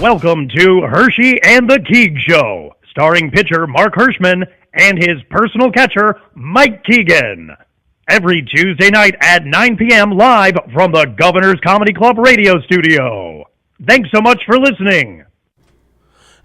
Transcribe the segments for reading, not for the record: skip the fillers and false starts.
Welcome to Herschy and the Keegs Show, starring pitcher Mark Hirschman and his personal catcher, Mike Keegan. Every Tuesday night at 9 p.m. live from the Governor's Comedy Club radio studio. Thanks so much for listening.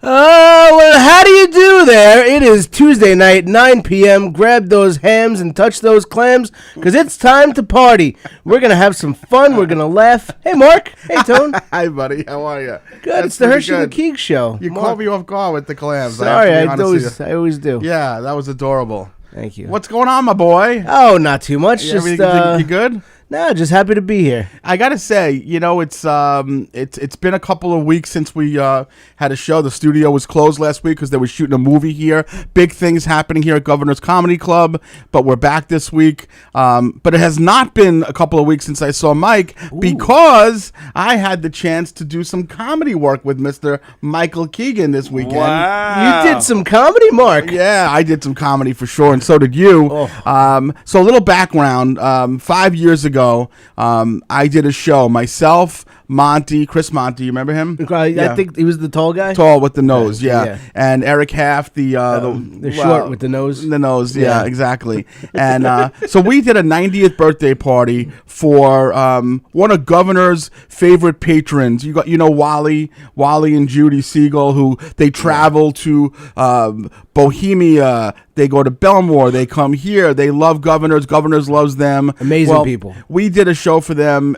Oh, well, how do you do there? It is Tuesday night, 9 p.m. Grab those hams and touch those clams, because it's time to party. We're going to have some fun. We're going to laugh. Hey, Mark. Hey, Tone. Hi, buddy. How are you? Good. It's the Herschy and the Keegs Show. You caught me off guard with the clams. Sorry, I always do. Yeah, that was adorable. Thank you. What's going on, my boy? Oh, not too much. Yeah, you good? No, just happy to be here. I gotta say, it's been a couple of weeks since we had a show. The studio was closed last week because they were shooting a movie here. Big things happening here at Governor's Comedy Club, but we're back this week. But it has not been a couple of weeks since I saw Mike because I had the chance to do some comedy work with Mr. Michael Keegan this weekend. Wow. You did some comedy, Mark? Yeah, I did some comedy for sure, and so did you. Oh. So a little background. 5 years ago, I did a show, myself, Chris Monty, you remember him? I think he was the tall guy? Tall with the nose, yeah. And Eric Half, the short with the nose? The nose, yeah, exactly. And so we did a 90th birthday party for one of Governor's favorite patrons. You know Wally and Judy Siegel, who they travel to Bohemia. They go to Belmore. They come here. They love Governors. Governors loves them. Amazing people. We did a show for them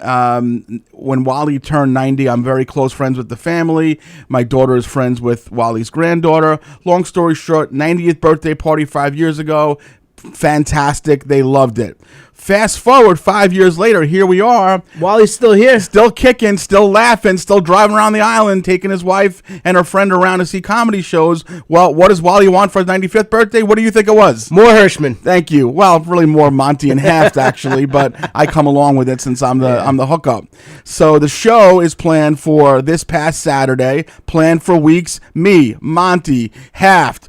when Wally turned 90. I'm very close friends with the family. My daughter is friends with Wally's granddaughter. Long story short, 90th birthday party 5 years ago. Fantastic. They loved it. Fast forward 5 years later, here we are. Wally's still here. Still kicking, still laughing, still driving around the island, taking his wife and her friend around to see comedy shows. Well, what does Wally want for his 95th birthday? What do you think it was? More Hirschman. Thank you. Well, really more Monty and Haft, actually, but I come along with it since I'm the hookup. So the show is planned for this past Saturday, planned for weeks. Me, Monty, Haft,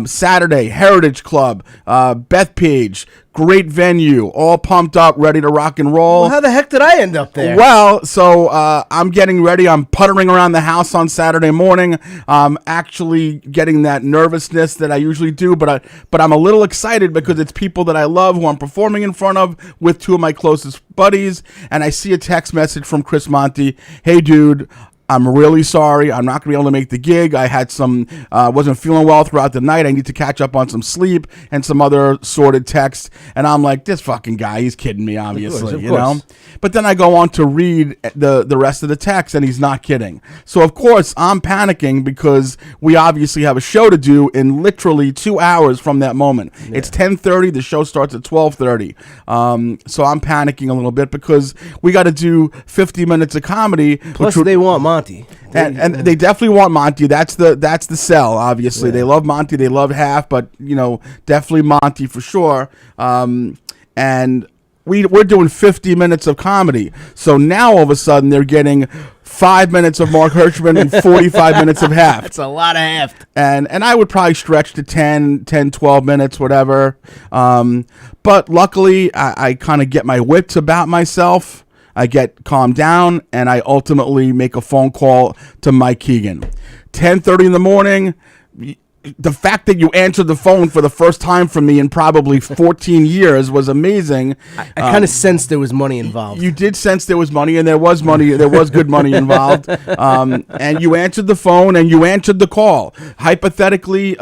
Saturday, Heritage Club, Bethpage, great venue, all pumped up, ready to rock and roll. Well, how the heck did I end up there? Well, so I'm getting ready. I'm puttering around the house on Saturday morning. I'm actually getting that nervousness that I usually do, but I'm a little excited because it's people that I love who I'm performing in front of with two of my closest buddies, and I see a text message from Chris Monty. Hey, dude, I'm really sorry. I'm not going to be able to make the gig. I had wasn't feeling well throughout the night. I need to catch up on some sleep and some other sorted text. And I'm like, this fucking guy, he's kidding me, obviously, of course. But then I go on to read the rest of the text, and he's not kidding. So, of course, I'm panicking because we obviously have a show to do in literally 2 hours from that moment. Yeah. It's 10:30. The show starts at 12:30. So I'm panicking a little bit because we got to do 50 minutes of comedy. Plus, they want Monty. And they definitely want Monty. That's the sell, obviously. Yeah. They love Monty. They love Half, but, definitely Monty for sure. And we're doing 50 minutes of comedy. So now all of a sudden they're getting 5 minutes of Mark Hirschman and 45 minutes of Half. That's a lot of Half. And I would probably stretch to 10, 12 minutes, whatever. But luckily, I kind of get my wits about myself. I get calmed down, and I ultimately make a phone call to Mike Keegan. 10:30 in the morning. The fact that you answered the phone for the first time from me in probably 14 years was amazing. I kind of sensed there was money involved. You did sense there was money, and there was money. There was good money involved. And you answered the phone, and you answered the call. Hypothetically,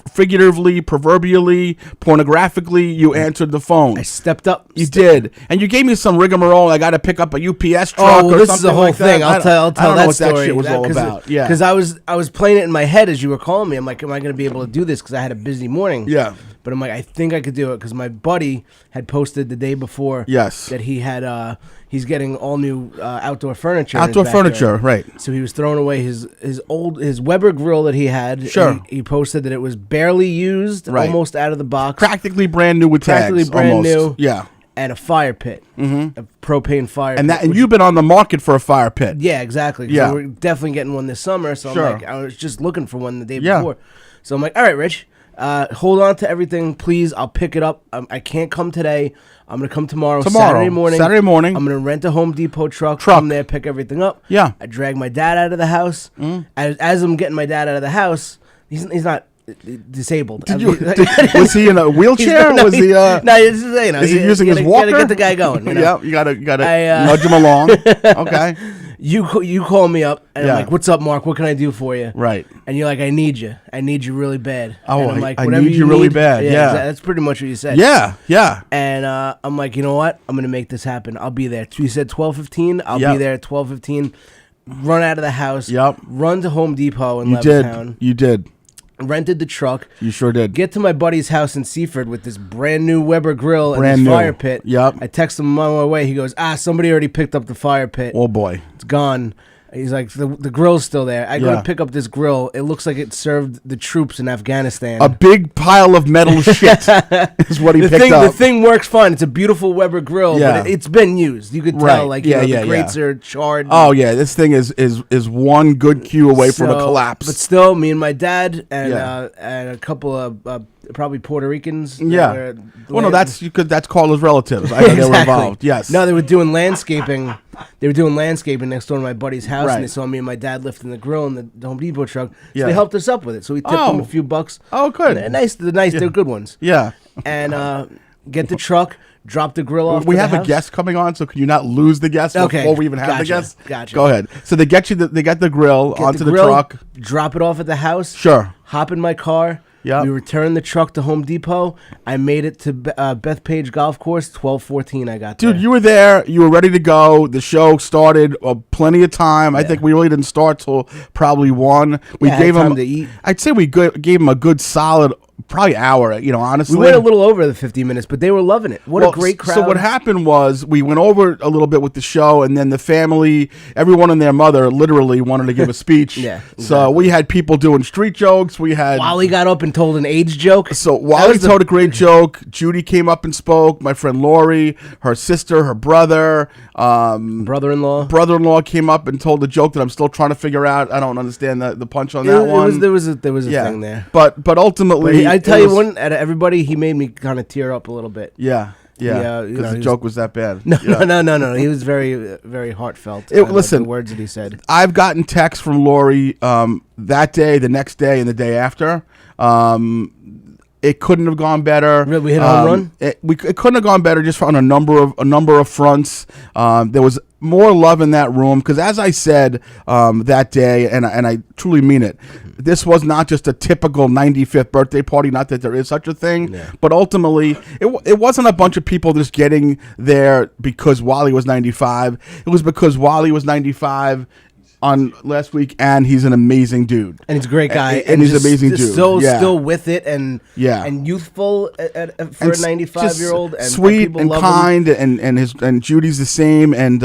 figuratively, proverbially, pornographically, you answered the phone. I stepped up. You did. And you gave me some rigmarole. I got to pick up a UPS truck or this something is the whole like thing. That. I'll tell that what story. That shit was all about. Yeah. Because I was playing it in my head as you were calling me. I'm like, am I going to be able to do this? Because I had a busy morning. Yeah. But I'm like, I think I could do it because my buddy had posted the day before that he had he's getting all new outdoor furniture. Outdoor furniture, right. So he was throwing away his Weber grill that he had. Sure. He posted that it was barely used, almost out of the box. Practically brand new with tags. Practically brand new. Yeah. And a fire pit, a propane fire pit. And you've been on the market for a fire pit. Yeah, exactly. Yeah. So we're definitely getting one this summer. So sure. I'm like, I was just looking for one the day before. So I'm like, all right, Rich, Hold on to everything, please. I'll pick it up. I can't come today. I'm going to come tomorrow. Saturday morning. I'm going to rent a Home Depot truck. Come there, pick everything up. Yeah. I drag my dad out of the house. As I'm getting my dad out of the house, he's not disabled. Was he in a wheelchair? Is he using his walker? You gotta get the guy going. Yeah, you gotta nudge him along. Okay. You call me up and I'm like, "What's up, Mark? What can I do for you?" Right. And you're like, "I need you. I need you really bad." Oh, and I'm like, I "Whatever need you really bad." Yeah. that's pretty much what you said. Yeah. And I'm like, you know what? I'm gonna make this happen. I'll be there. You said 12:15. I'll be there at 12:15. Run out of the house. Yep. Run to Home Depot in Levittown. You did. Rented the truck. You sure did. Get to my buddy's house in Seaford with this brand new Weber grill and this fire pit. Yep. I text him on my way. He goes, somebody already picked up the fire pit. Oh boy. It's gone. He's like, the grill's still there. I go to pick up this grill. It looks like it served the troops in Afghanistan. A big pile of metal shit is what he picked up. The thing works fine. It's a beautiful Weber grill, but it's been used. You could tell, the grates are charred. Oh yeah, this thing is one good cue away from a collapse. But still, me and my dad and a couple of probably Puerto Ricans. Yeah. Well, no, that's Carla's relatives. I know they were involved. Yes. No, they were doing landscaping. They were doing landscaping next door to my buddy's house, and they saw me and my dad lifting the grill in the Home Depot truck. So they helped us up with it. So we tipped them a few bucks. Oh, good. And they're good ones. Yeah. And get the truck, drop the grill off. We have a guest coming on, so can you not lose the guest before we even have the guest? Gotcha. Go ahead. So they get the grill onto the truck. Drop it off at the house. Sure. Hop in my car. Yeah. We returned the truck to Home Depot. I made it to Bethpage Golf Course. 12:14. I got there. Dude, you were there. You were ready to go. The show started plenty of time. I think we really didn't start till probably 1. We gave him time to eat. I'd say we gave him a good solid. Probably hour, honestly. We went a little over the 50 minutes, but they were loving it. What a great crowd. So what happened was we went over a little bit with the show, and then the family, everyone and their mother literally wanted to give a speech. Exactly. So we had people doing street jokes. We had Wally got up and told an age joke. So Wally told a great joke. Judy came up and spoke. My friend Lori, her sister, her brother, brother-in-law came up and told a joke that I'm still trying to figure out. I don't understand the punch on that one. There was a thing there. But ultimately, I tell you, out of everybody, he made me kind of tear up a little bit. Yeah. Because the joke was that bad. No. He was very, very heartfelt. Listen, the words that he said. I've gotten texts from Lori that day, the next day, and the day after. It couldn't have gone better. Really, we hit a home run. It couldn't have gone better, just on a number of fronts. There was more love in that room because, as I said that day, and I truly mean it, this was not just a typical 95th birthday party. Not that there is such a thing, but ultimately, it wasn't a bunch of people just getting there because Wally was 95. It was because Wally was 95. On last week, and he's an amazing dude, and he's a great guy, and he's an amazing dude. Still with it, and youthful for a 95-year-old, and sweet and kind, and Judy's the same. And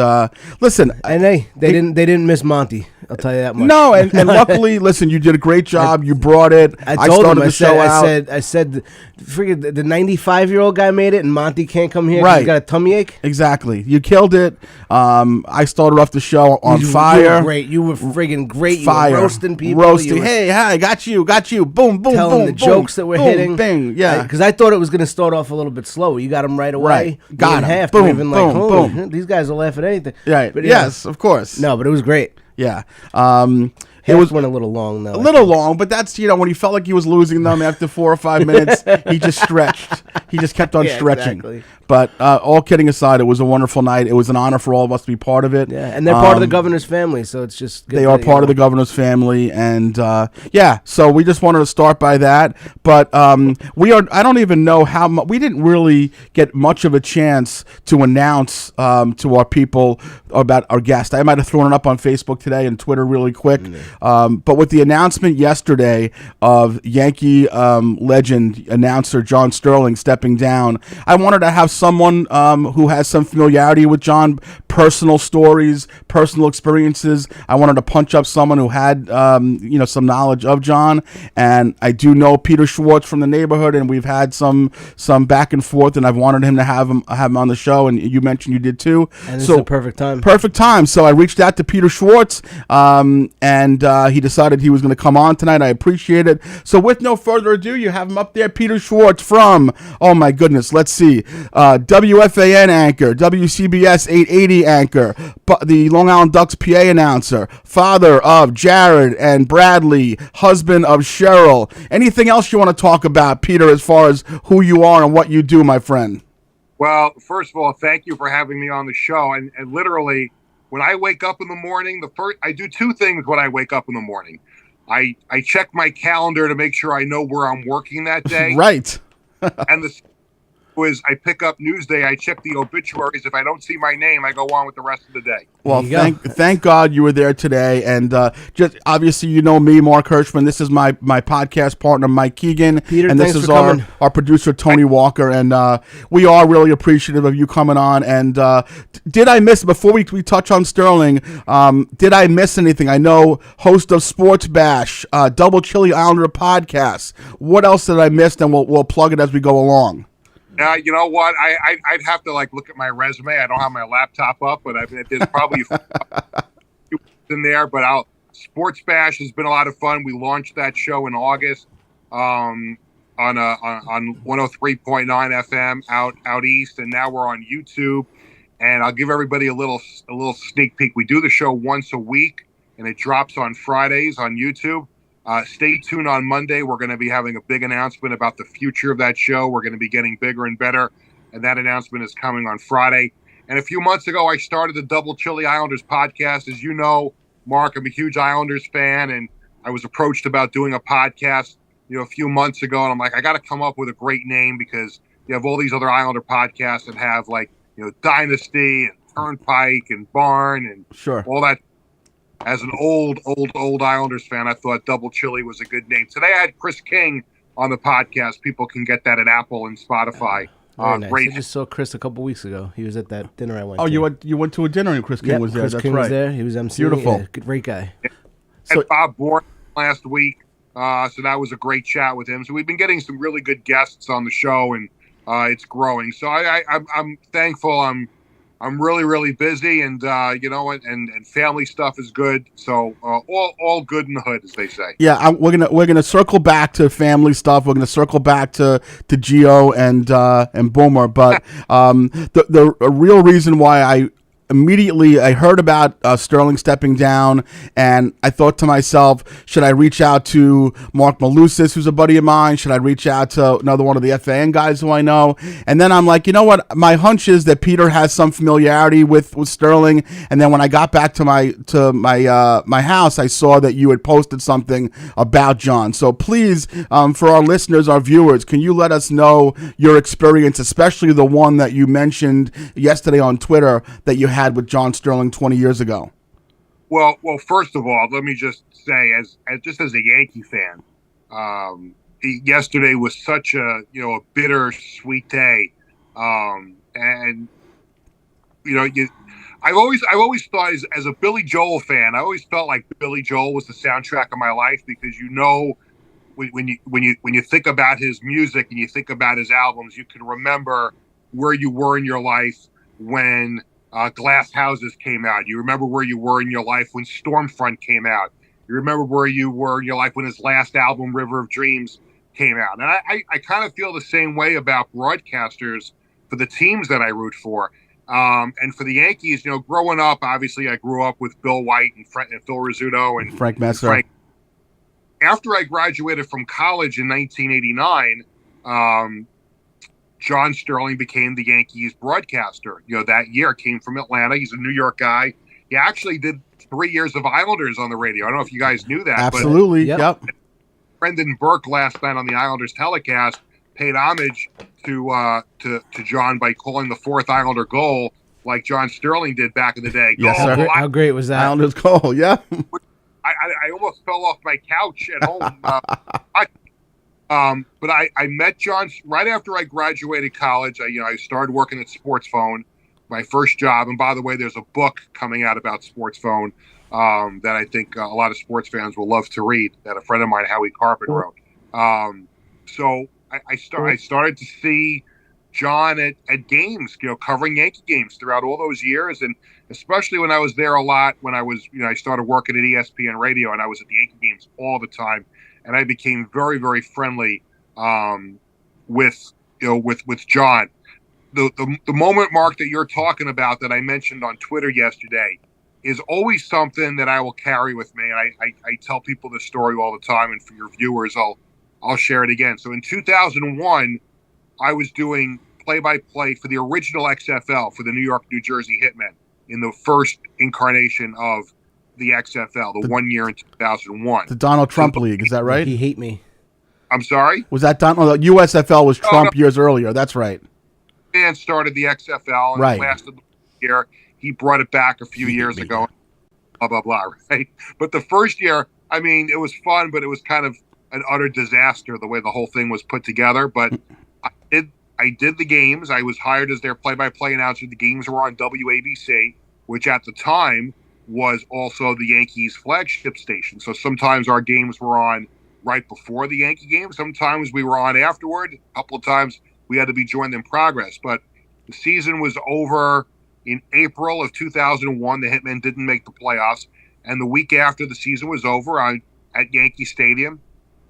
listen, and they didn't miss Monty. I'll tell you that much. No, and luckily, listen, you did a great job. You brought it. I told him. I said, freaking the 95-year-old guy made it, and Monty can't come here because he's got a tummy ache. Exactly. You killed it. I started off the show on fire. You were great. You were friggin' great. Fire. You were roasting people. Hey, hi, got you. Boom, boom, telling boom. the jokes that were hitting. Bing. Yeah. Because I thought it was going to start off a little bit slower. You got them right away. Right. Got him. Boom, even boom. These guys will laugh at anything. Right. But yes, of course. No, but it was great. Yeah. It went a little long, though. A little long, but that's, when he felt like he was losing them after 4 or 5 minutes, he just stretched. He just kept on stretching. Exactly. But all kidding aside, it was a wonderful night. It was an honor for all of us to be part of it. Yeah, and they're part of the governor's family, so it's just good. They are part of the governor's family, and so we just wanted to start by that. But I don't even know how much. We didn't really get much of a chance to announce to our people about our guest. I might have thrown it up on Facebook today and Twitter really quick. But with the announcement yesterday of Yankee legend announcer John Sterling stepping down, I wanted to have someone who has some familiarity with John, personal stories, personal experiences. I wanted to punch up someone who had some knowledge of John, and I do know Peter Schwartz from the neighborhood, and we've had some back and forth, and I've wanted him to have him on the show, and you mentioned you did too. And this is the perfect time. Perfect time. So I reached out to Peter Schwartz, and he decided he was going to come on tonight. I appreciate it. So with no further ado, you have him up there, Peter Schwartz from, oh my goodness, let's see, WFAN anchor, WCBS 880 anchor, the Long Island Ducks PA announcer, father of Jared and Bradley, husband of Cheryl. Anything else you want to talk about, Peter, as far as who you are and what you do, my friend? Well, first of all, thank you for having me on the show. And literally, when I wake up in the morning, I do two things when I wake up in the morning. I check my calendar to make sure I know where I'm working that day. Right. And the was I pick up Newsday, I check the obituaries. If I don't see my name, I go on with the rest of the day. Well, thank God you were there today. And just obviously, you know me, Mark Hirschman. This is my podcast partner, Mike Keegan. Peter, and this is our producer, Tony Walker. And we are really appreciative of you coming on. And did I miss, before we touch on Sterling, did I miss anything? I know host of Sports Bash, Double Chili Islander podcast. What else did I miss? And we'll plug it as we go along. You know what? I'd have to look at my resume. I don't have my laptop up, but there's probably a few in there. But Sports Bash has been a lot of fun. We launched that show in August on 103.9 FM out east, and now we're on YouTube. And I'll give everybody a little sneak peek. We do the show once a week, and it drops on Fridays on YouTube. Stay tuned on Monday. We're going to be having a big announcement about the future of that show. We're going to be getting bigger and better, and that announcement is coming on Friday. And a few months ago, I started the Double Chili Islanders podcast. As you know, Mark, I'm a huge Islanders fan, and I was approached about doing a podcast, a few months ago, and I'm like, I got to come up with a great name because you have all these other Islander podcasts that have Dynasty and Turnpike and Barn and all that. As an old Islanders fan, I thought Double Chili was a good name. Today I had Chris King on the podcast. People can get that at Apple and Spotify. Nice. I just saw Chris a couple weeks ago. He was at that dinner I went to. Oh, you went to a dinner and Chris King was there. Chris King was there. He was MC. Beautiful. Yeah, great guy. And Bob Bourne last week. So that was a great chat with him. So we've been getting some really good guests on the show, and it's growing. So I'm thankful. I'm really, really busy, and and family stuff is good. So all good in the hood, as they say. Yeah, we're gonna circle back to family stuff. We're gonna circle back to Gio and Boomer. But the real reason why I heard about Sterling stepping down, and I thought to myself, should I reach out to Mark Malusis, who's a buddy of mine? Should I reach out to another one of the FAN guys who I know? And then I'm like, you know what? My hunch is that Peter has some familiarity with Sterling. And then when I got back to my house, I saw that you had posted something about John. So please, for our listeners, our viewers, can you let us know your experience, especially the one that you mentioned yesterday on Twitter that you had with John Sterling 20 years ago? Well, first of all, let me just say, as a Yankee fan, yesterday was such a bitter sweet day, and I've always thought as a Billy Joel fan, I always felt like Billy Joel was the soundtrack of my life, because when you think about his music and you think about his albums, you can remember where you were in your life when Glass Houses came out. You remember where you were in your life when Stormfront came out. You remember where you were in your life when his last album, River of Dreams, came out. And I kind of feel the same way about broadcasters for the teams that I root for. And for the Yankees, growing up, obviously I grew up with Bill White and Phil Rizzuto and Frank Messer. After I graduated from college in 1989, John Sterling became the Yankees broadcaster. That year, came from Atlanta. He's a New York guy. He actually did 3 years of Islanders on the radio. I don't know if you guys knew that. Absolutely. But, yep. Brendan Burke last night on the Islanders telecast paid homage to John by calling the fourth Islander goal like John Sterling did back in the day. Yes, sir. How great was that? Islanders goal, yeah. I almost fell off my couch at home. But I met John right after I graduated college. I started working at Sports Phone, my first job. And by the way, there's a book coming out about Sports Phone that I think a lot of sports fans will love to read, that a friend of mine, Howie Carpet, wrote. So I started to see John at games, covering Yankee games throughout all those years, and especially when I was there a lot. When I started working at ESPN Radio, and I was at the Yankee games all the time, and I became very, very friendly with John. The moment, Mark, that you're talking about that I mentioned on Twitter yesterday is always something that I will carry with me, and I tell people this story all the time, and for your viewers, I'll share it again. So in 2001, I was doing play-by-play for the original XFL for the New York, New Jersey Hitmen in the first incarnation of the XFL, the 1 year in 2001. The Donald Trump League, is that right? He hate me. I'm sorry? Was that Donald? USFL was Trump years earlier. That's right. Man started the XFL and it lasted a year. He brought it back a few years ago. Blah, blah, blah, right? But the first year, I mean, it was fun, but it was kind of an utter disaster the way the whole thing was put together. But I did the games. I was hired as their play-by-play announcer. The games were on WABC, which at the time was also the Yankees' flagship station. So sometimes our games were on right before the Yankee game. Sometimes we were on afterward. A couple of times we had to be joined in progress. But the season was over in April of 2001. The Hitmen didn't make the playoffs. And the week after the season was over, I'm at Yankee Stadium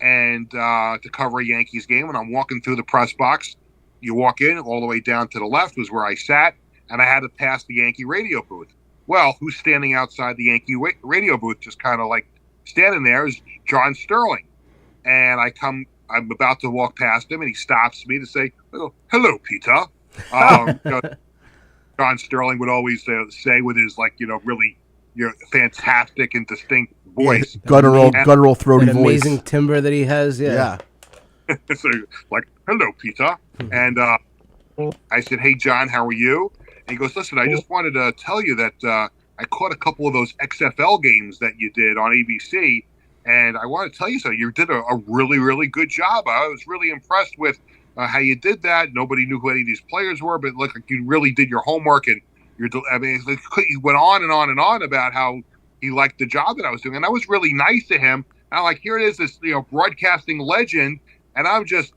and to cover a Yankees game. And I'm walking through the press box. You walk in, all the way down to the left was where I sat, and I had to pass the Yankee radio booth. Well, who's standing outside the Yankee radio booth, just kind of like standing there, is John Sterling. And I'm about to walk past him, and he stops me to say, "Hello, Peter." John Sterling would always say with his really fantastic and distinct voice, guttural, throaty that voice, amazing timbre that he has. Yeah. So "Hello, Peter," and I said, "Hey, John, how are you?" And he goes, "Listen, I just wanted to tell you that I caught a couple of those XFL games that you did on ABC, and I want to tell you something. You did a really, really good job. I was really impressed with how you did that. Nobody knew who any of these players were, but it looked like you really did your homework, and he went on and on and on about how he liked the job that I was doing, and I was really nice to him. And I'm like, here it is, this broadcasting legend. And I'm just,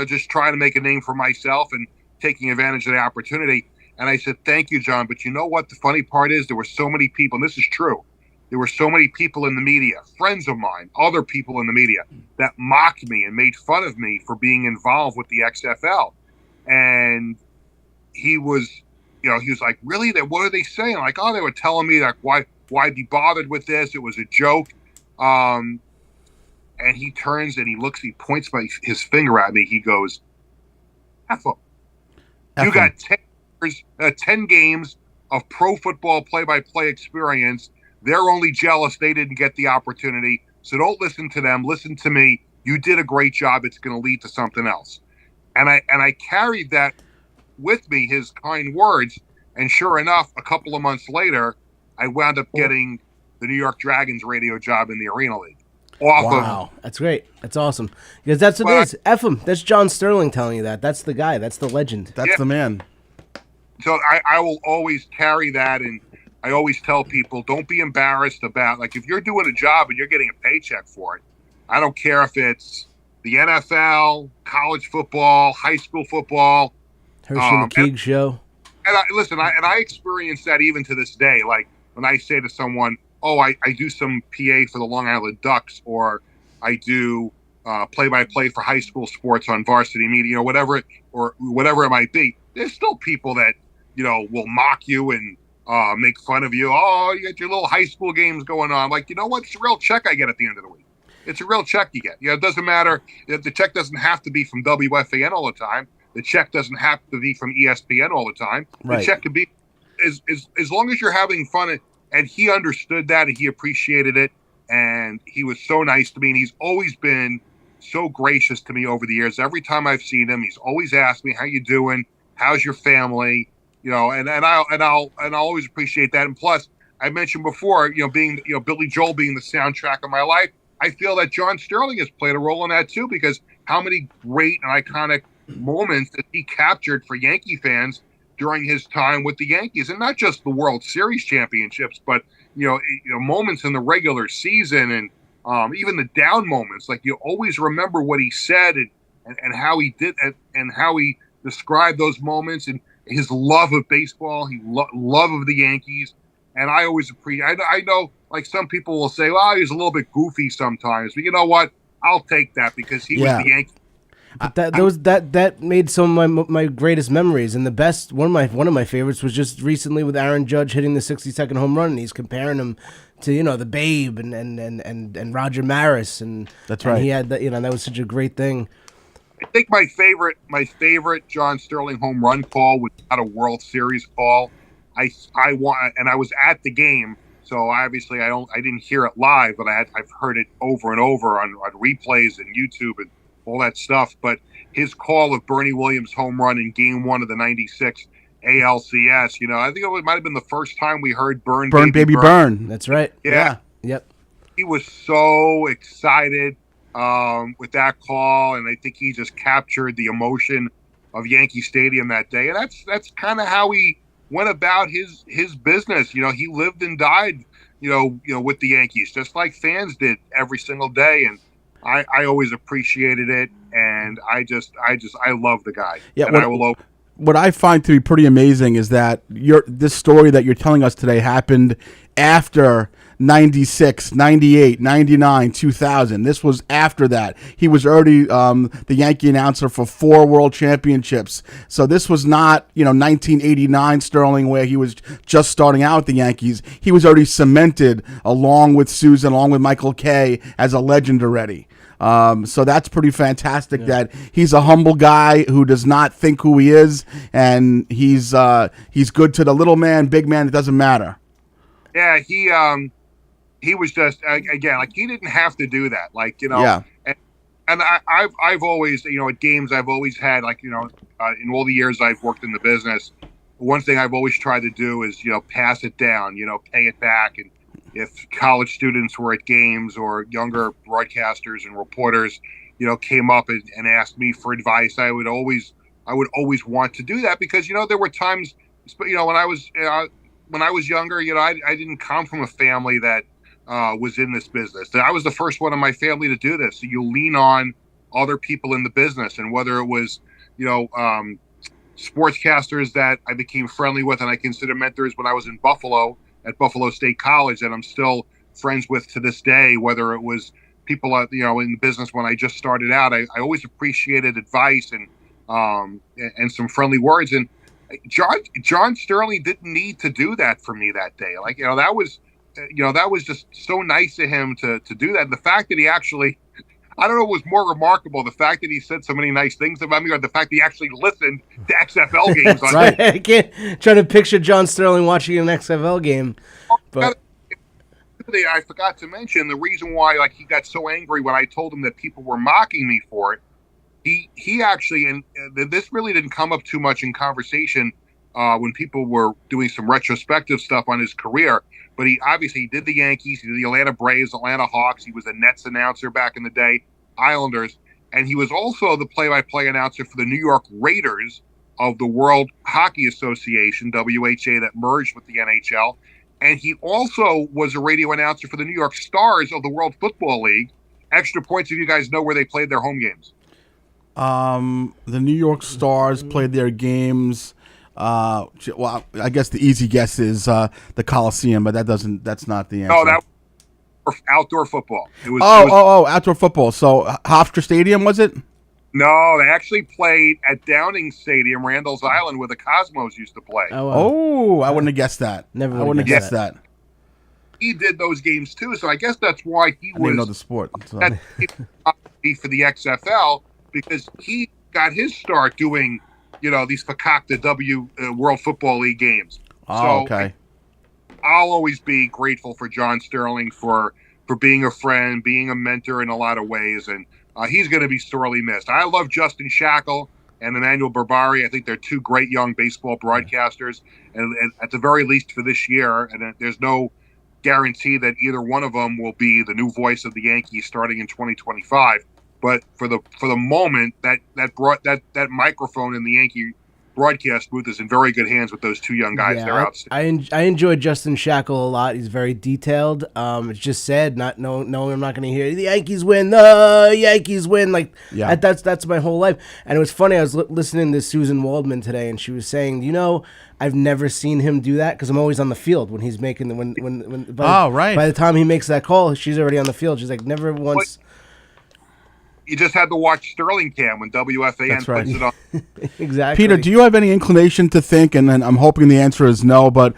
just trying to make a name for myself and taking advantage of the opportunity. And I said, thank you, John. But you know what? The funny part is there were so many people, and this is true. There were so many people in the media, friends of mine, other people in the media, that mocked me and made fun of me for being involved with the XFL. And he was like, really? What are they saying? Like, they were telling me that why be bothered with this? It was a joke. And he turns and he looks, he points his finger at me. He goes, F him. You got 10 games of pro football play-by-play experience. They're only jealous they didn't get the opportunity. So don't listen to them. Listen to me. You did a great job. It's going to lead to something else. And I carried that with me, his kind words. And sure enough, a couple of months later, I wound up getting the New York Dragons radio job in the Arena League. Wow, that's great. That's awesome. Because that's what it is. F him. That's John Sterling telling you that. That's the guy. That's the legend. That's the man. So I will always carry that, and I always tell people, don't be embarrassed about, if you're doing a job and you're getting a paycheck for it, I don't care if it's the NFL, college football, high school football. Herschy and the Keegs show. And I experience that even to this day. Like when I say to someone, I do some PA for the Long Island Ducks, or I do play-by-play for high school sports on Varsity Media, whatever it might be. There's still people that, will mock you and make fun of you. Oh, you got your little high school games going on. Like, you know what? It's a real check I get at the end of the week. It's a real check you get. It doesn't matter. The check doesn't have to be from WFAN all the time. The check doesn't have to be from ESPN all the time. Right. The check can be as long as you're having fun. And he understood that, and he appreciated it, and he was so nice to me, and he's always been so gracious to me over the years. Every time I've seen him, he's always asked me, "How you doing? How's your family?" And I'll always appreciate that. And plus, I mentioned before, being Billy Joel being the soundtrack of my life, I feel that John Sterling has played a role in that too, because how many great and iconic moments that he captured for Yankee fans during his time with the Yankees, and not just the World Series championships, but moments in the regular season and even the down moments. Like, you always remember what he said and how he did and how he described those moments and his love of baseball, love of the Yankees. And I always appreciate. I know, like, some people will say, "Well, he's a little bit goofy sometimes," but you know what? I'll take that because he was the Yankee. But that made some of my greatest memories, and the best one of my favorites was just recently with Aaron Judge hitting the 60-second home run, and he's comparing him to the Babe and Roger Maris, and that's right. And he had that was such a great thing. I think my favorite John Sterling home run call was not a World Series call. I was at the game, so obviously I didn't hear it live, but I've heard it over and over on replays and YouTube and all that stuff. But his call of Bernie Williams' home run in Game 1 of the '96 ALCS, I think it might have been the first time we heard Burn Baby Burn. That's right. Yeah. Yep. He was so excited with that call, and I think he just captured the emotion of Yankee Stadium that day. And that's kind of how he went about his business. He lived and died, with the Yankees, just like fans did every single day. And I always appreciated it, and I love the guy. Yeah, and what I find to be pretty amazing is that this story that you're telling us today happened after 96, 98, 99, 2000. This was after that. He was already the Yankee announcer for 4 world championships. So this was not, 1989 Sterling where he was just starting out with the Yankees. He was already cemented along with Susan, along with Michael Kay as a legend already. So that's pretty fantastic that he's a humble guy who does not think who he is, and he's good to the little man, big man, it doesn't matter. Yeah, he was just, again, like, he didn't have to do that. Like, Yeah. And I've always, at games, I've always had, like, in all the years I've worked in the business, one thing I've always tried to do is, pass it down, pay it back. And if college students were at games or younger broadcasters and reporters, came up and asked me for advice, I would always want to do that, because, there were times, when I was younger, I didn't come from a family that was in this business. I was the first one in my family to do this. So you lean on other people in the business, and whether it was, sportscasters that I became friendly with and I consider mentors when I was in Buffalo at Buffalo State College that I'm still friends with to this day, whether it was people in the business when I just started out, I always appreciated advice and some friendly words. And John Sterling didn't need to do that for me that day. Like, that was just so nice of him to do that. And the fact that he actually, I don't know what was more remarkable, the fact that he said so many nice things about me, or the fact that he actually listened to XFL games. That's right. I can't try to picture John Sterling watching an XFL game. But I forgot to mention the reason why, like, he got so angry when I told him that people were mocking me for it. He actually, and this really didn't come up too much in conversation when people were doing some retrospective stuff on his career, but he obviously did the Yankees, he did the Atlanta Braves, Atlanta Hawks. He was a Nets announcer back in the day, Islanders, and he was also the play-by-play announcer for the New York Raiders of the World Hockey Association, WHA, that merged with the NHL. And he also was a radio announcer for the New York Stars of the World Football League. Extra points if you guys know where they played their home games. The New York Stars played their games. Well, I guess the easy guess is the Coliseum, but that's not the answer. No, that was outdoor football. It was outdoor football. So Hofstra Stadium, was it? No, they actually played at Downing Stadium, Randall's Island, where the Cosmos used to play. I wouldn't have guessed that. I wouldn't have guessed that. He did those games too, so I guess that's why he was. I didn't know the sport. So. For the XFL, because he got his start doing, these Fakakta World Football League games. Okay. I'll always be grateful for John Sterling for being a friend, being a mentor in a lot of ways, and he's going to be sorely missed. I love Justin Shackle and Emmanuel Barbari. I think they're two great young baseball broadcasters, and at the very least for this year, and there's no guarantee that either one of them will be the new voice of the Yankees starting in 2025. But for the moment, that microphone in the Yankee broadcast booth is in very good hands with those two young guys. They're outstanding. I enjoy Justin Shackle a lot. He's very detailed. It's just sad not knowing I'm not going to hear the Yankees win. The Yankees win. Like that's my whole life. And it was funny. I was listening to Susan Waldman today, and she was saying, I've never seen him do that because I'm always on the field when he's making by the time he makes that call, she's already on the field. She's like, never once. You just had to watch Sterling Cam when WFAN puts it on. Exactly. Peter, do you have any inclination to think, and I'm hoping the answer is no, but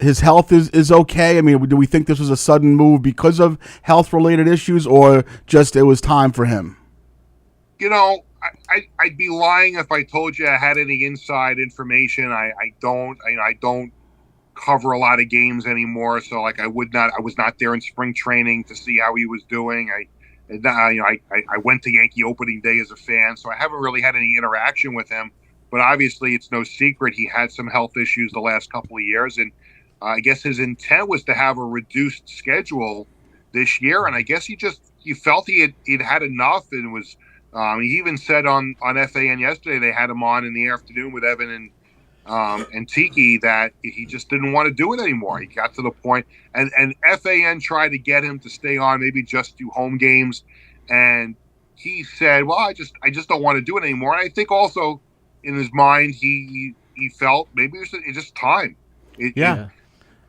his health is okay? I mean, do we think this was a sudden move because of health-related issues, or just it was time for him? I'd be lying if I told you I had any inside information. I don't cover a lot of games anymore, so I was not there in spring training to see how he was doing. I went to Yankee opening day as a fan, so I haven't really had any interaction with him. But obviously, it's no secret he had some health issues the last couple of years, and I guess his intent was to have a reduced schedule this year. And I guess he felt he'd had enough, and was. He even said on FAN yesterday they had him on in the afternoon with Evan and Tiki that he just didn't want to do it anymore. He got to the point, and FAN tried to get him to stay on, maybe just do home games, and he said, "Well, I just don't want to do it anymore." And I think also in his mind he felt maybe it's just time.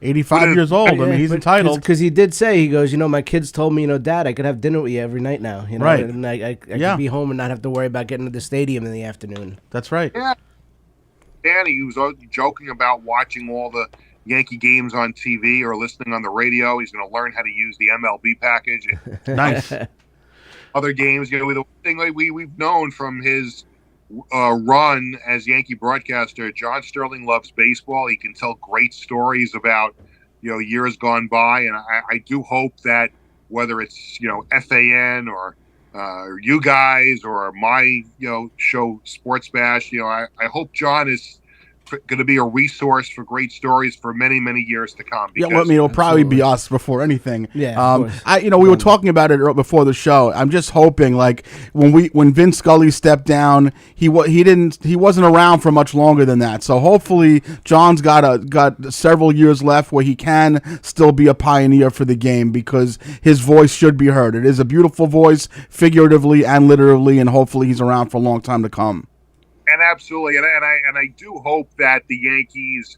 85 years old. I mean, he's entitled. Because he did say, he goes, my kids told me, Dad, I could have dinner with you every night now. Right. And I could be home and not have to worry about getting to the stadium in the afternoon. That's right. Yeah. Danny, he was joking about watching all the Yankee games on TV or listening on the radio. He's going to learn how to use the MLB package. Nice. Other games, the thing we've known from his run as Yankee broadcaster, John Sterling loves baseball. He can tell great stories about years gone by, and I do hope that whether it's FAN or you guys or my show Sports Bash, I hope John is going to be a resource for great stories for many, many years to come. It'll probably be us before anything. Yeah. We were talking about it before the show. I'm just hoping, when Vin Scully stepped down, he wasn't around for much longer than that. So hopefully, John's got several years left where he can still be a pioneer for the game, because his voice should be heard. It is a beautiful voice, figuratively and literally, and hopefully he's around for a long time to come. And absolutely, and I do hope that the Yankees,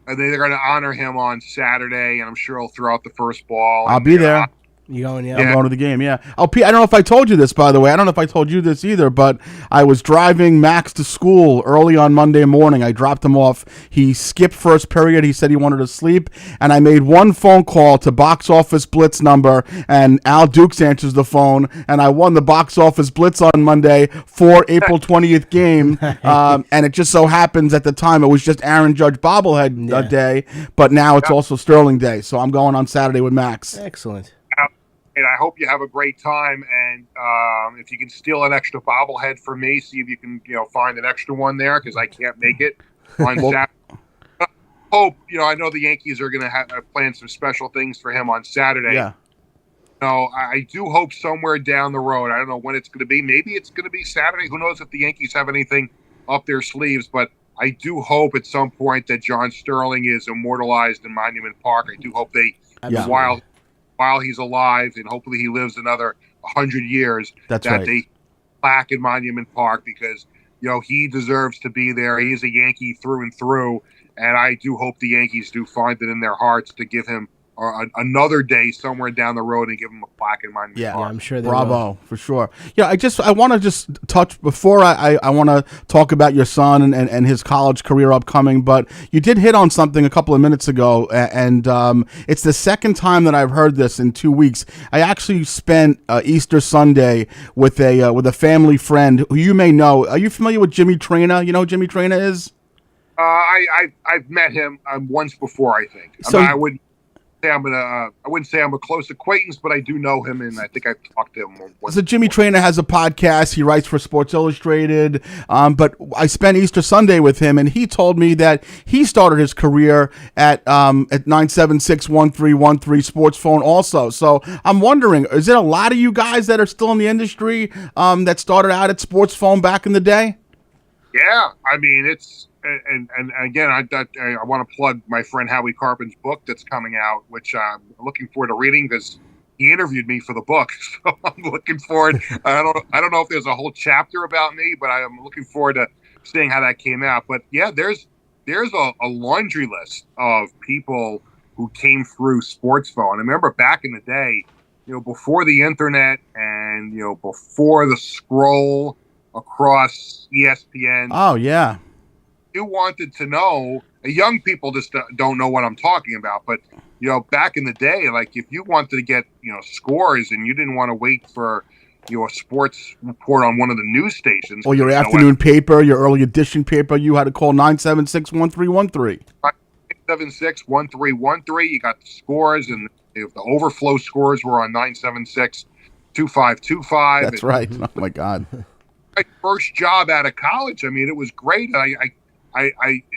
they're going to honor him on Saturday, and I'm sure he'll throw out the first ball. I'll be there. You going? Yeah, I'm going to the game. Yeah. I don't know if I told you this, by the way. I don't know if I told you this either, but I was driving Max to school early on Monday morning. I dropped him off. He skipped first period. He said he wanted to sleep, and I made one phone call to Box Office Blitz number, and Al Dukes answers the phone, and I won the Box Office Blitz on Monday for April 20th game. And it just so happens at the time it was just Aaron Judge bobblehead day, but now it's also Sterling Day. So I'm going on Saturday with Max. Excellent. And I hope you have a great time. And if you can steal an extra bobblehead for me, see if you can, find an extra one there, because I can't make it on Saturday. Hope, I know the Yankees are going to have planned some special things for him on Saturday. Yeah. I do hope somewhere down the road. I don't know when it's going to be. Maybe it's going to be Saturday. Who knows if the Yankees have anything up their sleeves? But I do hope at some point that John Sterling is immortalized in Monument Park. I do hope while he's alive, and hopefully he lives another 100 years, they plaque in Monument Park, because he deserves to be there. He's a Yankee through and through, and I do hope the Yankees do find it in their hearts to give him another day somewhere down the road and give him a plaque in Monument Park. Yeah, I'm sure they Bravo, will. for sure. Yeah, I want to just touch, before I want to talk about your son and his college career upcoming, but you did hit on something a couple of minutes ago, and it's the second time that I've heard this in 2 weeks. I actually spent Easter Sunday with a family friend who you may know. Are you familiar with Jimmy Traina? You know who Jimmy Traina is? I've met him once before, I think. So, I would. say I wouldn't say I'm a close acquaintance, but I do know him, and I think I've talked to him once. So Jimmy Trainer has a podcast. He writes for Sports Illustrated. But I spent Easter Sunday with him, and he told me that he started his career at 976-1313 Sports Phone also. So I'm wondering, is there a lot of you guys that are still in the industry that started out at Sports Phone back in the day? Yeah, I mean, it's and again, I want to plug my friend Howie Carpen's book that's coming out, which I'm looking forward to reading because he interviewed me for the book. So I'm looking forward. I don't know if there's a whole chapter about me, but I'm looking forward to seeing how that came out. But yeah, there's a laundry list of people who came through Sports Phone. I remember back in the day, before the internet and before the scroll across ESPN. Oh yeah. You wanted to know, young people just don't know what I'm talking about, but back in the day, like if you wanted to get scores and you didn't want to wait for a sports report on one of the news stations, or your afternoon paper, your early edition paper, you had to call 976-1313. 976-1313. You got the scores, and if the overflow scores were on 976-2525. That's right. Oh my God. My first job out of college. I mean, it was great. It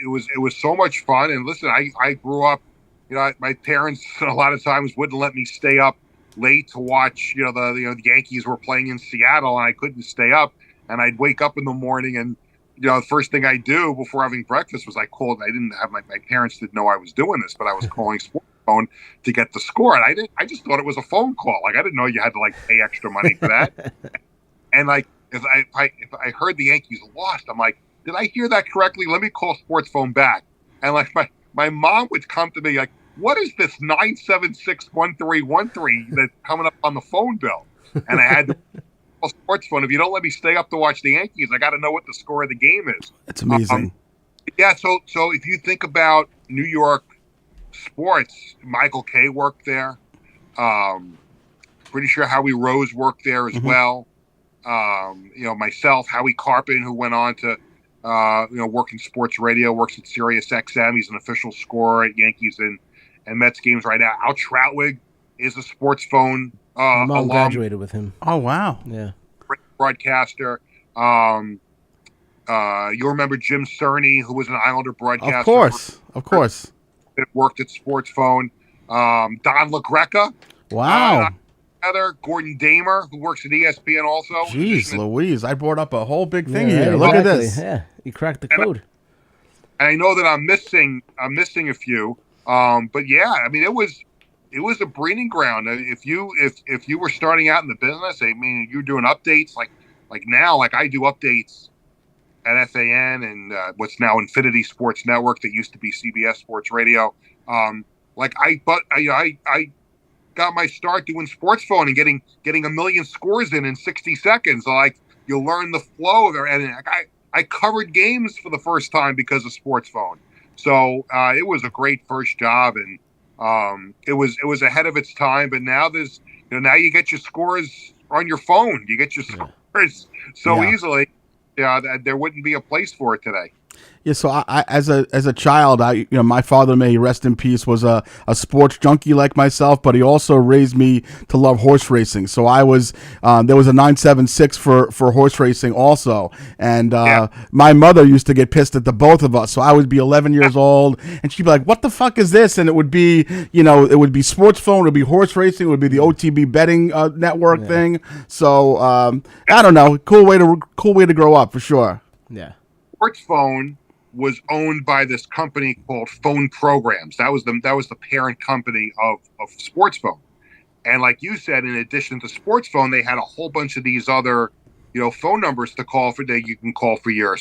was so much fun. And listen, I grew up, my parents a lot of times wouldn't let me stay up late to watch, the Yankees were playing in Seattle, and I couldn't stay up. And I'd wake up in the morning, and the first thing I do before having breakfast was I called. I didn't have my parents didn't know I was doing this, but I was calling Sports Phone to get the score. And I just thought it was a phone call. Like I didn't know you had to pay extra money for that. And if I heard the Yankees lost, I'm like, did I hear that correctly? Let me call Sports Phone back. And my mom would come to me like, what is this 976-1313 that's coming up on the phone bill? And I had to call Sports Phone. If you don't let me stay up to watch the Yankees, I got to know what the score of the game is. It's amazing. Yeah. So if you think about New York sports, Michael Kay worked there. Pretty sure Howie Rose worked there as well. Myself, Howie Carpen, who went on to, work in sports radio, works at Sirius XM. He's an official scorer at Yankees and Mets games right now. Al Troutwig is a Sports Phone My mom alum, graduated with him. Oh wow. Yeah. broadcaster. You remember Jim Cerny, who was an Islander broadcaster. Of course. That worked at Sports Phone. Don LaGreca. Wow. Gordon Damer, who works at ESPN also. Jeez Louise, I brought up a whole big thing Yeah, here. exactly. Look at this. Yeah, you cracked the code. And I know that I'm missing a few. But yeah, I mean, it was a breeding ground. If you were starting out in the business, I mean, you're doing updates like now, like I do updates at FAN and what's now Infinity Sports Network that used to be CBS Sports Radio. I got my start doing Sports Phone and getting a million scores in 60 seconds. Like you learn the flow of it, and I covered games for the first time because of Sports Phone. So it was a great first job, and it was ahead of its time. But now now you get your scores on your phone. You get your scores so easily. Yeah, there wouldn't be a place for it today. Yeah, so I as a child, my father, may he rest in peace, was a sports junkie like myself, but he also raised me to love horse racing. So I was there was a 976 for horse racing also, and my mother used to get pissed at the both of us. So I would be 11 years old, and she'd be like, "What the fuck is this?" And it would be it would be Sports Phone, it would be horse racing, it would be the OTB betting network thing. So I don't know, cool way to grow up for sure. Yeah, Sports Phone was owned by this company called Phone Programs. That was the parent company of Sports Phone. And like you said, in addition to Sports Phone, they had a whole bunch of these other, phone numbers to call for that you can call for your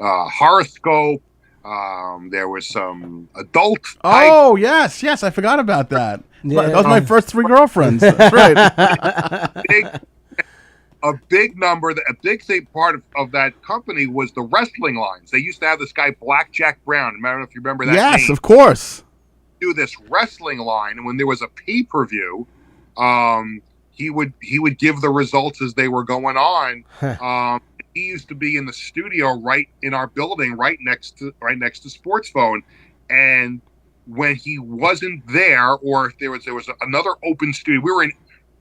horoscope. There was some adult type. Oh, yes, I forgot about that. Yeah. That was my first 3 girlfriends. That's right. A big number, a big thing part of that company was the wrestling lines. They used to have this guy, Blackjack Brown. I don't know if you remember that name. Yes, of course. Do this wrestling line, and when there was a pay-per-view, he would give the results as they were going on. He used to be in the studio right in our building, right next to Sports Phone, and when he wasn't there, or if there was another open studio.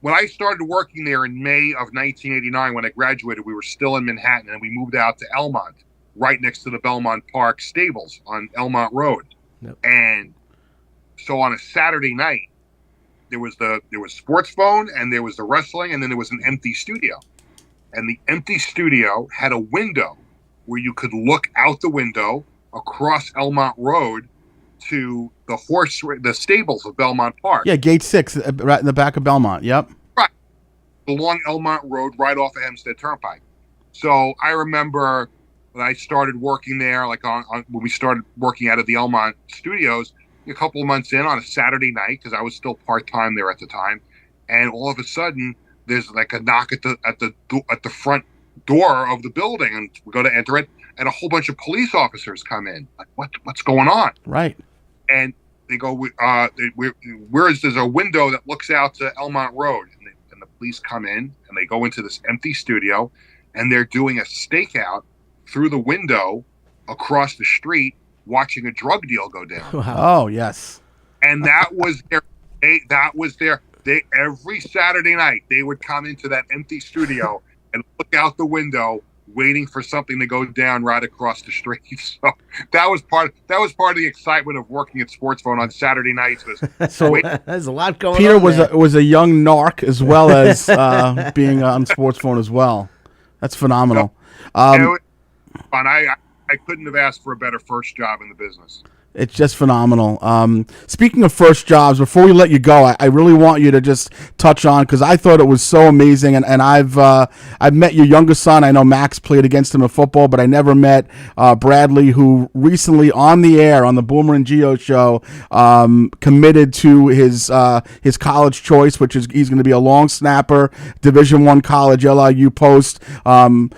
When I started working there in May of 1989. When I graduated, we were still in Manhattan, and we moved out to Elmont, right next to the Belmont Park stables on Elmont Road. Yep. And so on a Saturday night, there was Sports Phone, and there was the wrestling, and then there was an empty studio. And the empty studio had a window where you could look out the window across Elmont Road to the stables of Belmont Park. Yeah, Gate 6, right in the back of Belmont. Yep. Right. Along Elmont Road, right off of Hempstead Turnpike. So I remember when I started working there, like when we started working out of the Elmont studios, a couple of months in on a Saturday night, because I was still part-time there at the time, and all of a sudden there's like a knock at the front door of the building, and we go to enter it, and a whole bunch of police officers come in. Like, what's going on? Right. And they go, there's a window that looks out to Elmont Road, and the police come in, and they go into this empty studio, and they're doing a stakeout through the window across the street, watching a drug deal go down. Wow. Oh, yes. And that was their every Saturday night they would come into that empty studio and look out the window, waiting for something to go down right across the street. So that was part of the excitement of working at Sports Phone on Saturday nights. So there's a lot going Peter on. Peter was a young narc as well as being on Sports Phone as well. That's phenomenal. It was fun. I couldn't have asked for a better first job in the business. It's just phenomenal. Speaking of first jobs, before we let you go, I really want you to just touch on, because I thought it was so amazing, and I've met your youngest son. I know Max played against him in football, but I never met Bradley, who recently on the air on the Boomer and Geo show committed to his college choice, which is he's going to be a long snapper, Division I college, LIU Post, and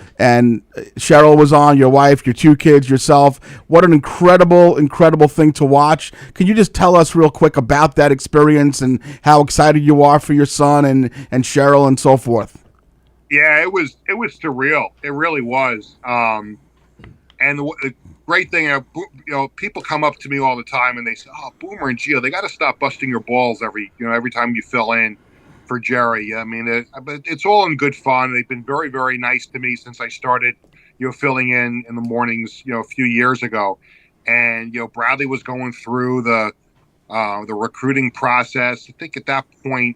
Cheryl was on, your wife, your two kids, yourself. What an incredible thing to watch. Can you just tell us real quick about that experience and how excited you are for your son and Cheryl and so forth? Yeah, it was surreal. It really was. And the great thing, people come up to me all the time and they say, "Oh, Boomer and Gio, they got to stop busting your balls every time you fill in for Jerry." I mean, it's all in good fun. They've been very, very nice to me since I started, filling in the mornings, a few years ago. And Bradley was going through the recruiting process. I think at that point,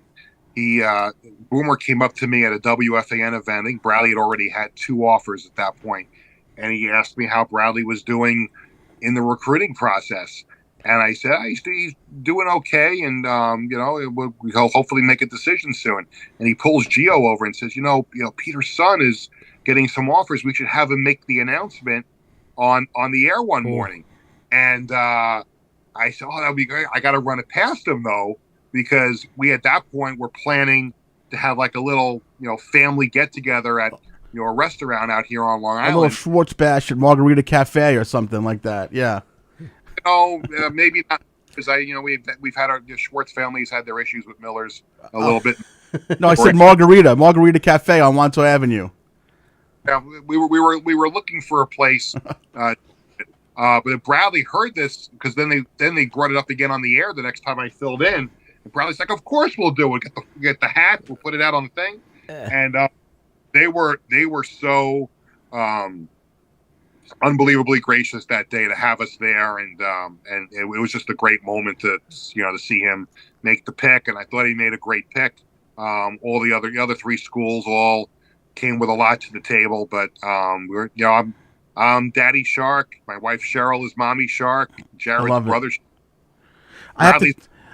Boomer came up to me at a WFAN event. I think Bradley had already had 2 offers at that point, and he asked me how Bradley was doing in the recruiting process. And I said, he's doing okay, and we'll hopefully make a decision soon. And he pulls Gio over and says, Peter's son is getting some offers. We should have him make the announcement on the air one morning. And I said, "Oh, that'd be great. I got to run it past him though, because we at that point were planning to have like a little, family get together at, a restaurant out here on Long Island. A little Schwartz Bash at Margarita Cafe or something like that." Yeah. Maybe not, because we've had the Schwartz families had their issues with Miller's a little bit. No, I said Margarita Cafe on Wanto Avenue. Yeah, we were looking for a place. But Bradley heard this, because then they brought it up again on the air the next time I filled in. And Bradley's like, "Of course we'll do it. Get the hat. We'll put it out on the thing." And they were so unbelievably gracious that day to have us there, and it was just a great moment to see him make the pick. And I thought he made a great pick. All the other 3 schools all came with a lot to the table, but I'm Daddy Shark. My wife Cheryl is Mommy Shark. Jared's brother.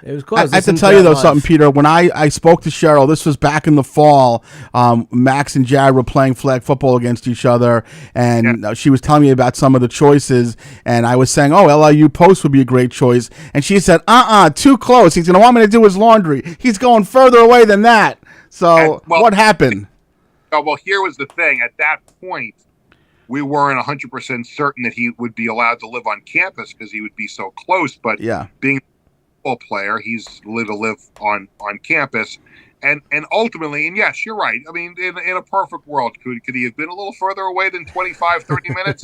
It was cool. I have to tell you though something, Peter. When I spoke to Cheryl, this was back in the fall. Max and Jared were playing flag football against each other, and she was telling me about some of the choices. And I was saying, "Oh, LIU Post would be a great choice." And she said, "Too close. He's going to want me to do his laundry. He's going further away than that." So what happened? Well, here was the thing. At that point, we weren't 100% certain that he would be allowed to live on campus because he would be so close. But being a football player, he's to live on campus. And ultimately, and yes, you're right. I mean, in a perfect world, could he have been a little further away than 25, 30 minutes?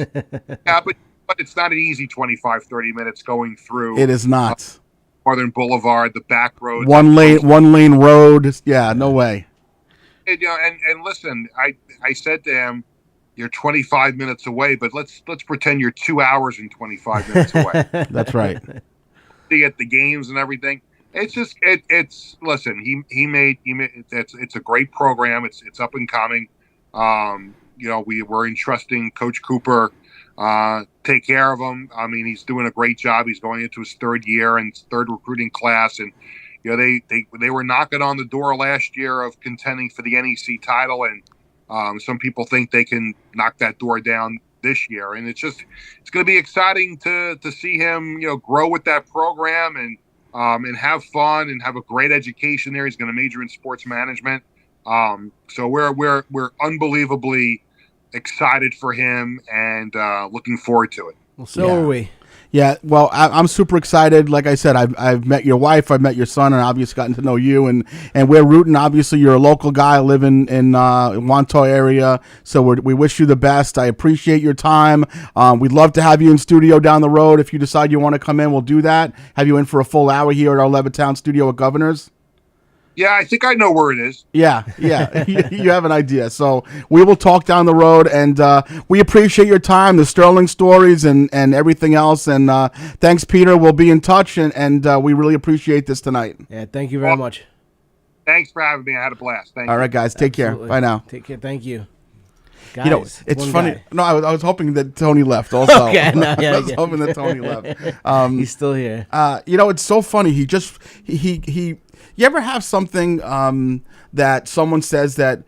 Yeah, but it's not an easy 25, 30 minutes going through. It is not. Northern Boulevard, the back road. One lane road. Yeah, no way. And, and listen, I said to him, "You're 25 minutes away, but let's pretend you're 2 hours and 25 minutes away." That's right. See at the games and everything. It's just listen. He made it's a great program. It's up and coming. We're entrusting Coach Cooper take care of him. I mean, he's doing a great job. He's going into his third year and third recruiting class, and they were knocking on the door last year of contending for the NEC title, and some people think they can knock that door down this year. And it's going to be exciting to see him grow with that program and have fun and have a great education there. He's going to major in sports management. So we're unbelievably excited for him and looking forward to it. Well, so are we. Yeah, well, I'm super excited. Like I said, I've met your wife, I've met your son, and obviously gotten to know you. And we're rooting. Obviously, you're a local guy living in Wanto area, so we wish you the best. I appreciate your time. We'd love to have you in studio down the road. If you decide you want to come in, we'll do that. Have you in for a full hour here at our Levittown studio at Governor's? Yeah, I think I know where it is. Yeah, you have an idea. So we will talk down the road, and we appreciate your time, the Sterling stories, and everything else. And thanks, Peter. We'll be in touch, and we really appreciate this tonight. Yeah, thank you very much. Thanks for having me. I had a blast. Thank you. All right, guys. Take care. Bye now. Take care. Thank you. Guys, it's funny. Guy. No, I was hoping that Tony left also. Okay, no, I was hoping that Tony left. He's still here. It's so funny. He you ever have something that someone says that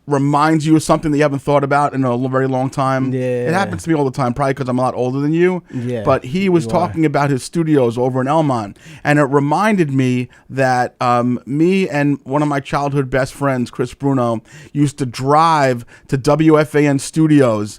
reminds you of something that you haven't thought about in a very long time? Yeah. It happens to me all the time, probably because I'm a lot older than you. Yeah. But he was talking about his studios over in Elmont, and it reminded me that me and one of my childhood best friends, Chris Bruno, used to drive to WFAN studios.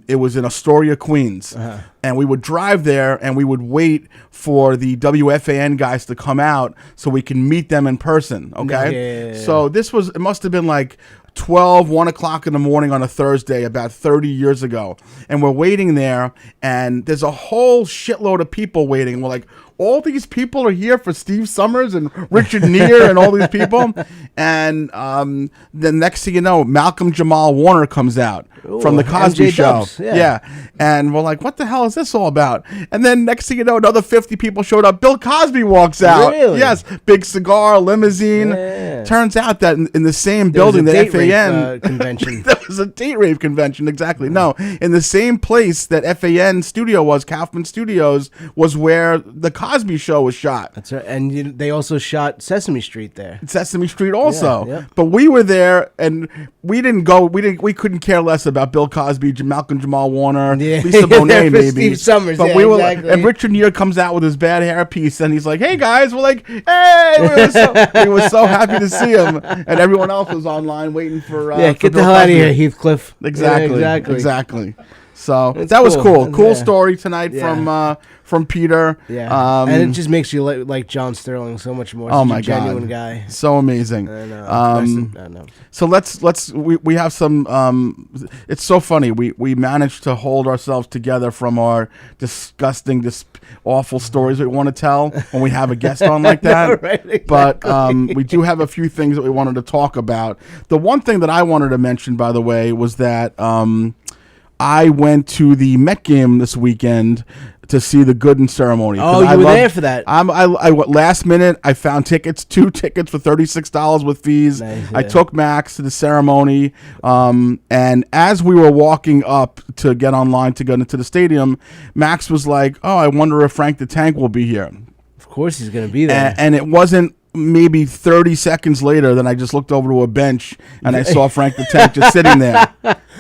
It was in Astoria, Queens. Uh-huh. And we would drive there, and we would wait for the WFAN guys to come out so we can meet them in person, okay? Yeah. So it must have been like 1 o'clock in the morning on a Thursday about 30 years ago. And we're waiting there, and there's a whole shitload of people waiting. And we're like, all these people are here for Steve Summers and Richard Neer and all these people. And the next thing you know, Malcolm Jamal Warner comes out from the Cosby MJ Show. Dubs, yeah. And we're like, what the hell is this all about? And then next thing you know, another 50 people showed up. Bill Cosby walks out. Really? Yes. Big cigar, limousine. Yeah. Turns out that in the same building, the FAN convention. There was a date rave convention, exactly. No, in the same place that FAN studio was, Kaufman Studios, was where the Cosby Show was shot. That's right. And they also shot Sesame Street there. Sesame Street also. Yeah. But we were there, and we didn't go. We couldn't care less about Bill Cosby, Malcolm Jamal Warner, Lisa Bonet, maybe. Steve Summers, but we were and Richard Neer comes out with his bad hairpiece, and he's like, "Hey guys," we're like, "Hey!" We were so happy to see him, and everyone else was online waiting for. Get for the Bill hell out of Cosby. here, Heathcliff. Exactly. Yeah, Exactly. So It's that was cool. cool. Cool Yeah. story tonight Yeah. from Peter. Yeah, and it just makes you like John Sterling so much more. Such my a genuine God. guy. So amazing. I know. I know. So we have some. It's so funny. We managed to hold ourselves together from our disgusting, awful stories we want to tell when we have a guest on like that. Right, exactly. But we do have a few things that we wanted to talk about. The one thing that I wanted to mention, by the way, was that I went to the Met game this weekend to see the Gooden ceremony. Oh, you were there for that. I last minute, I found two tickets for $36 with fees. Nice, I yeah. took Max to the ceremony, and as we were walking up to get online to go into the stadium, Max was like, "Oh, I wonder if Frank the Tank will be here." Of course, he's gonna be there. And it wasn't maybe 30 seconds later, then I just looked over to a bench and I saw Frank the Tank just sitting there.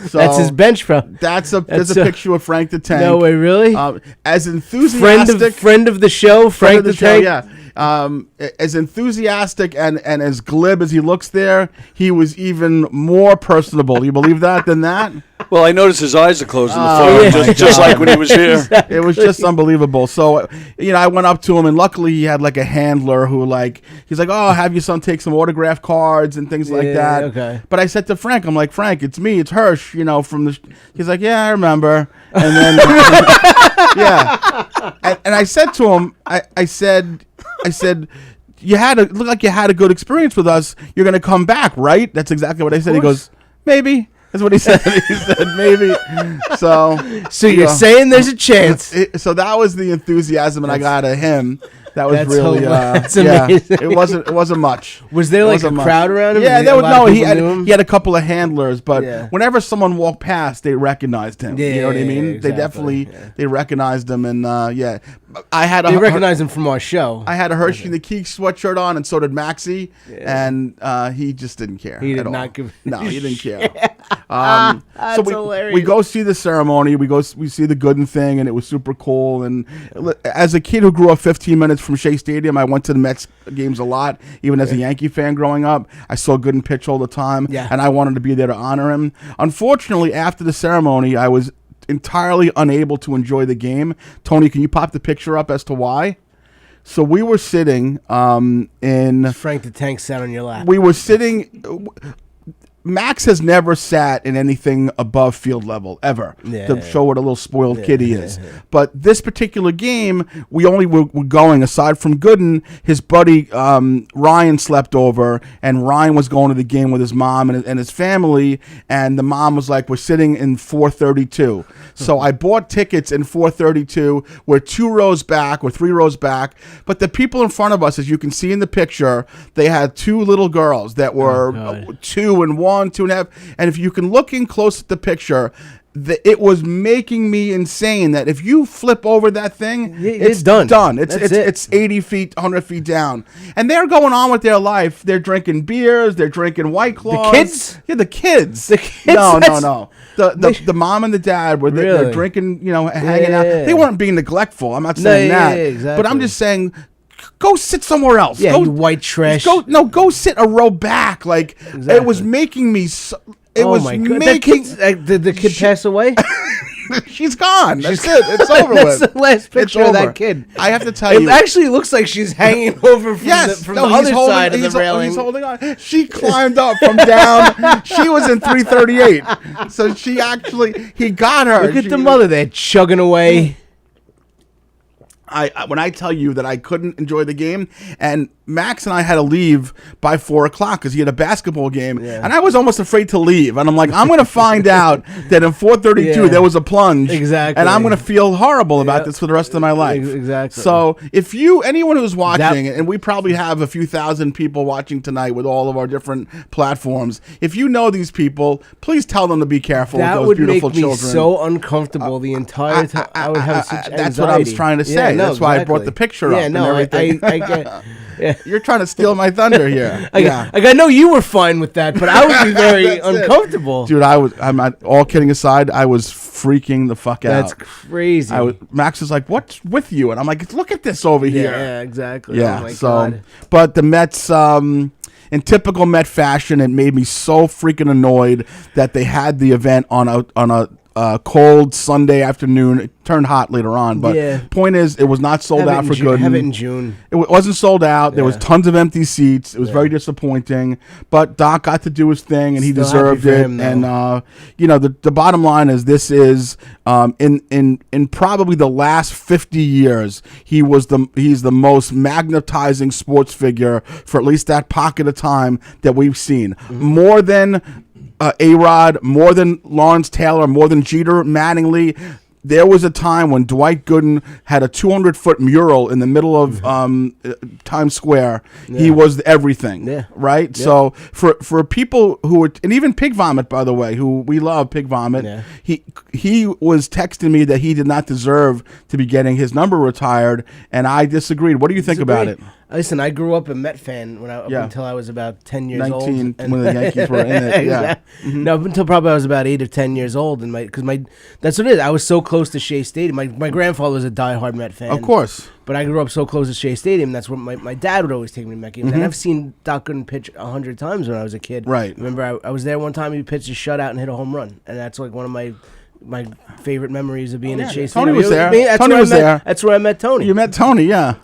So that's his bench, bro. There's a picture of Frank the Tank. No way, really? As enthusiastic, friend of the show, Frank the Tank. Yeah. As enthusiastic and as glib as he looks there, he was even more personable. Do you believe that than that? Well, I noticed his eyes are closed in the photo, just like when he was here. It was just unbelievable. So, I went up to him, and luckily he had like a handler who he's like, "Oh, have your son take some autograph cards and things like that." Okay. But I said to Frank, I'm like, "Frank, it's me, it's Hersh, from the." He's like, "Yeah, I remember." And then, yeah. and I said to him, I said, looked like you had a good experience with us. You're gonna come back, right? That's exactly what I said. He goes, maybe. That's what he said. He said maybe. So you're saying there's a chance. So that was the enthusiasm, and I got out of him. That was really that's amazing. It wasn't much. Was there like a crowd around him? Yeah, he had a couple of handlers, but whenever someone walked past, they recognized him. You know what I mean? Exactly. They definitely they recognized him, and they recognized him from our show. I had a Herschy and the Keegs sweatshirt on, and so did Maxie, and he just didn't care. He did at not all. give. No, he didn't care. That's hilarious. We go see the ceremony. We see the Gooden thing, and it was super cool. And as a kid who grew up 15 minutes from Shea Stadium, I went to the Mets games a lot. Even as a Yankee fan growing up, I saw Gooden pitch all the time, and I wanted to be there to honor him. Unfortunately, after the ceremony, I was entirely unable to enjoy the game. Tony, can you pop the picture up as to why? So we were sitting in... Frank the Tank sat on your lap. We were sitting... Max has never sat in anything above field level, ever, to show what a little spoiled kid he is. But this particular game, we only were going, aside from Gooden, his buddy Ryan slept over, and Ryan was going to the game with his mom and his family, and the mom was like, we're sitting in 432. So I bought tickets in 432. We're 2 rows back, or 3 rows back, but the people in front of us, as you can see in the picture, they had 2 little girls that were 2 and 1, 2.5, and if you can look in close at the picture, it was making me insane that if you flip over that thing, it's done. It's 80 feet, 100 feet down, and they're going on with their life. They're drinking beers. They're drinking White Claws. The kids? Yeah, the kids. No. The mom and the dad were they're drinking, hanging out. They weren't being neglectful. I'm not saying that, exactly. but I'm just saying, go sit somewhere else. Yeah, you white trash. Go sit a row back. Like, it was making me. It was making. Did the kid pass away? She's gone. That's it. It's over That's with. the last picture of that kid. I have to tell you. It actually looks like she's hanging over from the other side of the railing. He's holding on. She climbed up from down. She was in 338. So he got her. Look at the mother there chugging away. When I tell you that I couldn't enjoy the game, and Max and I had to leave by 4 o'clock because he had a basketball game, and I was almost afraid to leave. And I'm like, I'm going to find out that in 432 there was a plunge, and I'm going to feel horrible about this for the rest of my life. Exactly. So if anyone who's watching, and we probably have a few thousand people watching tonight with all of our different platforms, if you know these people, please tell them to be careful with those beautiful children. That would make me so uncomfortable the entire time. I would have such anxiety. That's what I was trying to say. That's why I brought the picture up and everything. I get. Yeah. You're trying to steal my thunder here. I know you were fine with that, but I would be very uncomfortable. Dude, all kidding aside, I was freaking the fuck out. That's crazy. Max was like, "What's with you?" And I'm like, "Look at this over here." Yeah, exactly. Yeah. Oh my God. But the Mets, in typical Met fashion, it made me so freaking annoyed that they had the event on a cold Sunday afternoon. It turned hot later on, but point is, it was not sold out for good. Have it in June. It wasn't sold out. There was tons of empty seats. It was very disappointing. But Doc got to do his thing, and he deserved it. And the bottom line is, this is in probably the last 50 years, he's the most magnetizing sports figure for at least that pocket of time that we've seen. More than A-Rod, more than Lawrence Taylor, more than Jeter, Mattingly. There was a time when Dwight Gooden had a 200-foot mural in the middle of Times Square. Yeah. He was everything, right? Yeah. So for people who are, and even Pig Vomit, by the way, who we love, Pig Vomit, he was texting me that he did not deserve to be getting his number retired, and I disagreed. What do you think about it? Listen, I grew up a Met fan until I was about 10 years 19, old. 19, when the Yankees were in it. Yeah. No, until probably I was about 8 or 10 years old. And that's what it is. I was so close to Shea Stadium. My grandfather was a diehard Met fan. Of course. But I grew up so close to Shea Stadium. That's where my dad would always take me to Met games. And I've seen Doc Gooden pitch 100 times when I was a kid. Right. Remember, I was there one time. He pitched a shutout and hit a home run. And that's like one of my favorite memories of being at Shea Stadium. Tony was there. Tony was there. That's where I met Tony. You met Tony, yeah.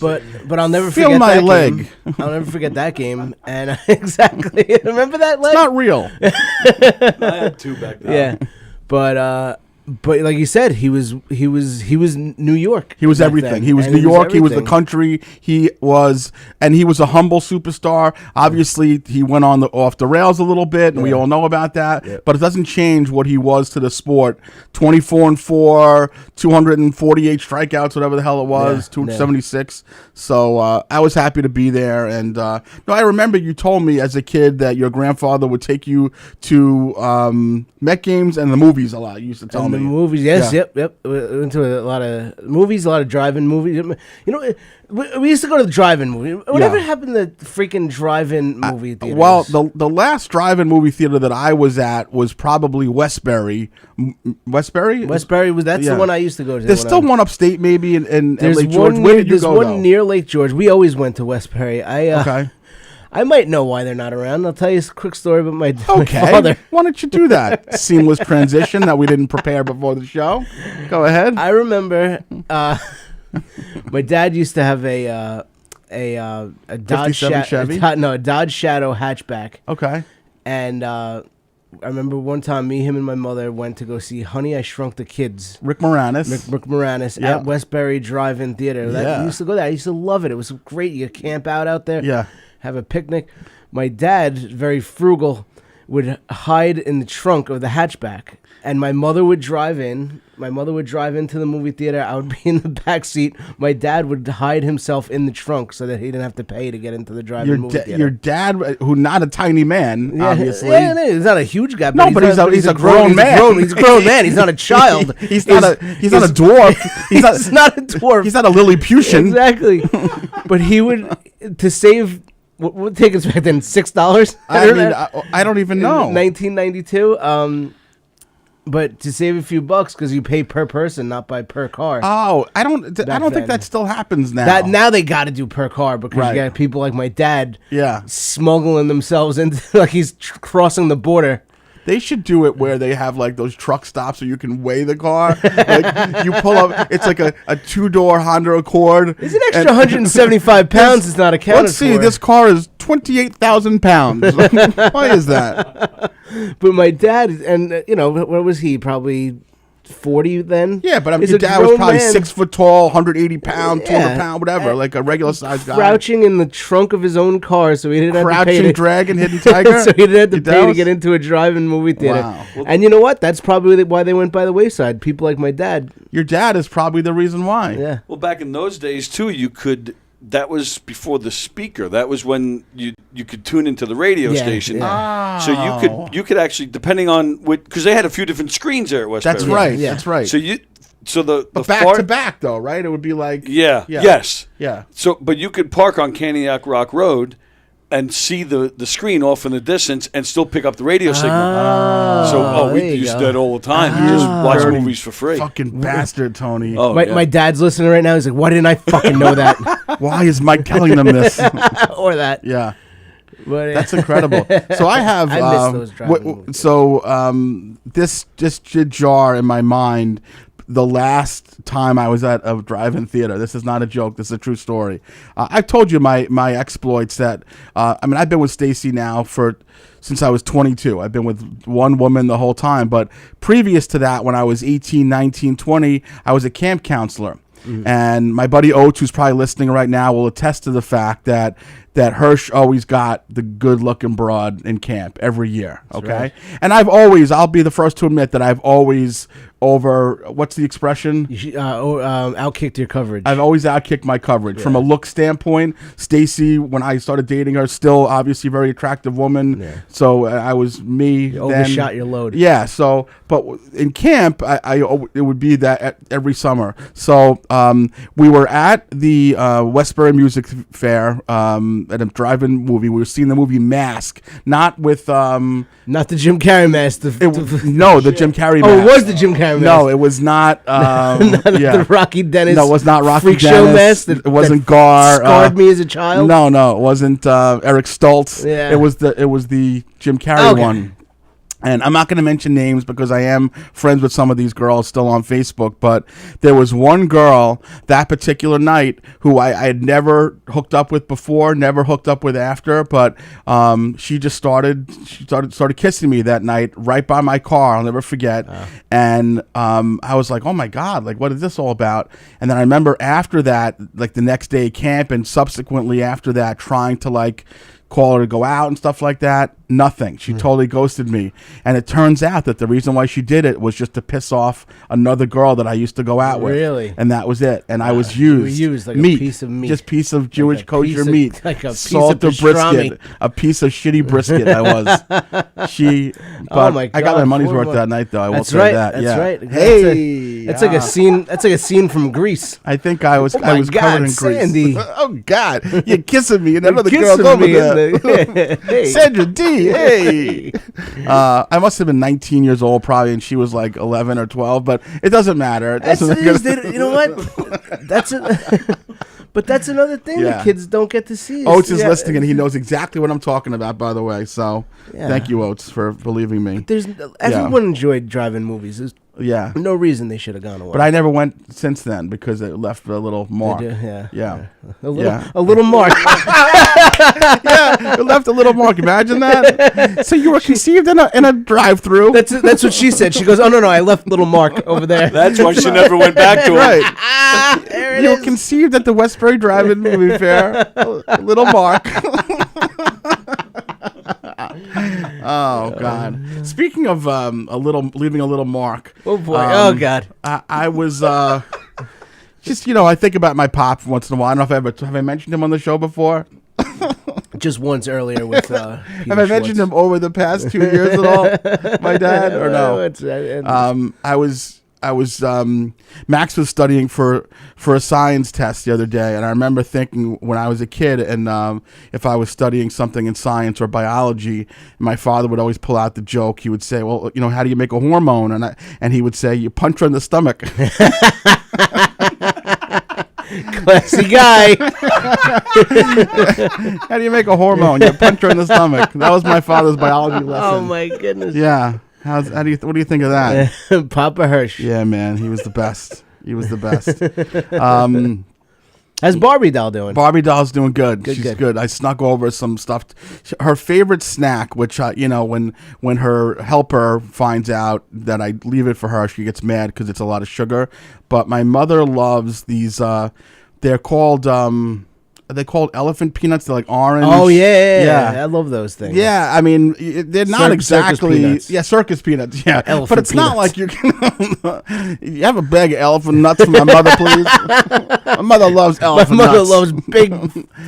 But I'll never forget my that leg. Game. I'll never forget that game. And exactly, remember that leg? It's not real. I had 2 back then. Yeah, but But like you said, he was New York. He was back everything. then. He was And New York. He was the everything. country. He was a humble superstar. Obviously, he went off the rails a little bit, and we all know about that. Yeah. But it doesn't change what he was to the sport. 24-4, 248 strikeouts, whatever the hell it was, Yeah. 276. So I was happy to be there. And no, I remember you told me as a kid that your grandfather would take you to Met games and the movies a lot. You used to tell And me. the movies, yes, Yeah. yep. We went to a lot of movies, a lot of drive-in movies. You know, we used to go to the drive-in movie. Whatever Yeah. happened to the freaking drive-in movie theaters? Well, the last drive-in movie theater that I was at was probably Westbury. Westbury? Westbury that's Yeah. the one I used to go to. There's when still I- one upstate, maybe in There's Lake one George. Where did you there's go, one though? near Lake George. We always went to Westbury. Okay. I might know why they're not around. I'll tell you a quick story about my Okay. father. Why don't you do that? Seamless transition that we didn't prepare before the show. Go ahead. I remember my dad used to have a Dodge 57 Chevy? a Dodge Shadow hatchback, Okay. and I remember one time him and my mother went to go see Honey, I Shrunk the Kids. Rick Moranis. Rick Moranis Yeah. at Westbury Drive-In Theater. Yeah. I used to go there. I used to love it. It was great. You camp out there. Yeah. Have a picnic. My dad, very frugal, would hide in the trunk of the hatchback, and my mother would drive in. My mother would drive into the movie theater. I would be in the back seat. My dad would hide himself in the trunk so that he didn't have to pay to get into the drive-in movie theater. Your dad, who not a tiny man, Yeah, obviously. yeah, he's not a huge guy. No, but he's a grown man. He's a grown man. He's not a child. He's not a dwarf. He's not a dwarf. He's not a Lilliputian. Exactly. But he would, to save, what take us back then, $6? I don't even know. 1992. But to save a few bucks, because you pay per person, not by per car. Oh, I don't think then. that still happens now. That now they got to do per car because Right. you got people like my dad, Yeah. smuggling themselves into like he's crossing the border. They should do it where they have like those truck stops so you can weigh the car. Like you pull up, it's like a 2-door Honda Accord. It's an extra 175 pounds. It's not accounted Let's see, for. this car is 28,000 pounds. Why is that? But my dad, and what was he? Probably 40 then. Yeah, but He's your a dad was grown probably man 6 foot tall, 180 pound, 200 Yeah. pound, whatever, like a regular sized guy. Crouching in the trunk of his own car, so he didn't have to pay Crouching to, Dragon, Hidden Tiger. so he didn't have to Your pay dad to was- get into a drive-in movie theater. Wow. And you know what? That's probably why they went by the wayside. People like my dad. Your dad is probably the reason why. Yeah. Well, back in those days too, you could. That was before the speaker. That was when you could tune into the radio Yeah, station. yeah. So you could actually, depending on what, because they had a few different screens there at Westbury. That's right. Yeah. That's right. So the But back to back though, right? It would be like Yeah. Yeah. Yes. Yeah. So, but you could park on Caniac Rock Road and see the screen off in the distance and still pick up the radio signal. So, we there you used go. that all the time. You just watch Dirty movies for free. Fucking bastard, Tony. Oh, My, yeah. my dad's listening right now. He's like, "Why didn't I fucking know that?" Why is Mike telling them this? or that. Yeah. But That's incredible. So I have I miss those drive-in movies. so this just did jar in my mind the last time I was at a drive-in theater. This is not a joke. This is a true story. I've told you my exploits that I've been with Stacy now since I was 22. I've been with one woman the whole time, but previous to that, when I was 18, 19, 20, I was a camp counselor. And my buddy Oates, who's probably listening right now, will attest to the fact that Hersh always got the good-looking broad in camp every year, okay? right. And I'll be the first to admit that I've always what's the expression? You should, outkicked your coverage. I've always outkicked my coverage. From a look standpoint, Stacy, when I started dating her, still obviously a very attractive woman. Yeah. So I was me. You then. overshot your load. Yeah. So, but in camp, it would be that every summer. So we were at the Westbury Music Fair at a drive-in movie. We were seeing the movie Mask, not with Not the Jim Carrey mask. no, the Jim Carrey. Oh, it mask. was the Jim Carrey mask. No, it was not. The Rocky Dennis. No, it was not Rocky freak Dennis. show mask. It wasn't Gar. Scarred me as a child. No, it wasn't Eric Stoltz. Yeah. It was the Jim Carrey Okay. one. And I'm not going to mention names because I am friends with some of these girls still on Facebook. But there was one girl that particular night who I had never hooked up with before, never hooked up with after. But she started kissing me that night right by my car. I'll never forget. And I was like, oh my God, like what is this all about? And then I remember after that, like the next day at camp, and subsequently after that, trying to like call her to go out and stuff like that. Nothing. She totally ghosted me. And it turns out that the reason why she did it was just to piss off another girl that I used to go out with. Really? And that was it. And I was used. You were used like meat. a piece of meat. Just piece of Jewish Like a kosher piece of- meat. like a piece Salt of or brisket. pastrami. A piece of shitty brisket I was. But my I got my God, money's poor worth one. that night, though. I will That's say right. that. That's yeah. right. Hey. That's like a scene. That's like a scene from Grease. I think I was my covered God, in grease. Sandy. Oh God, you're kissing me and that other Kissing girl's over me there. hey. Sandra D. Hey, I must have been 19 years old probably, and she was like 11 or 12. But it doesn't matter. It doesn't You know what? That's it. But that's another thing Yeah. that kids don't get to see. Oates is listening, and he knows exactly what I'm talking about. By the way, so Yeah. thank you, Oates, for believing me. Everyone enjoyed drive-in movies. There's Yeah, no reason they should have gone away. but I never went since then because it left a little mark. Did you? Yeah. Yeah. A little mark. Yeah, it left a little mark. Imagine that. So you were conceived in a drive-through. That's what she said. She goes, "Oh no, I left little mark over there." That's why she never went back to him. Right. There it You is. were conceived at the Westbury Drive-In Movie Fair. A little mark. Oh God! Speaking of leaving a little mark. Oh boy! Oh God! I was just I think about my pop once in a while. I don't know if have I mentioned him on the show before. Just once earlier with. Have I mentioned him over the past 2 years at all? My dad or no? I was Max was studying for a science test the other day, and I remember thinking when I was a kid, and if I was studying something in science or biology, my father would always pull out the joke. He would say, "Well, how do you make a hormone?" And he would say, "You punch her in the stomach." Classy guy. How do you make a hormone? You punch her in the stomach. That was my father's biology lesson. Oh my goodness. Yeah. What do you think of that? Papa Herschy. Yeah, man, he was the best. He was the best. How's Barbie doll doing? Barbie doll's doing good. She's good. good. I snuck over some stuff. Her favorite snack, which when her helper finds out that I leave it for her, she gets mad because it's a lot of sugar. But my mother loves these. They're called. Are they called elephant peanuts? They're like orange. Oh yeah. I love those things. Yeah, I mean they're not exactly circus peanuts. Yeah, elephant but it's peanuts. not like you can. You have a bag of elephant nuts for my mother, please. My mother loves My elephant mother nuts. loves big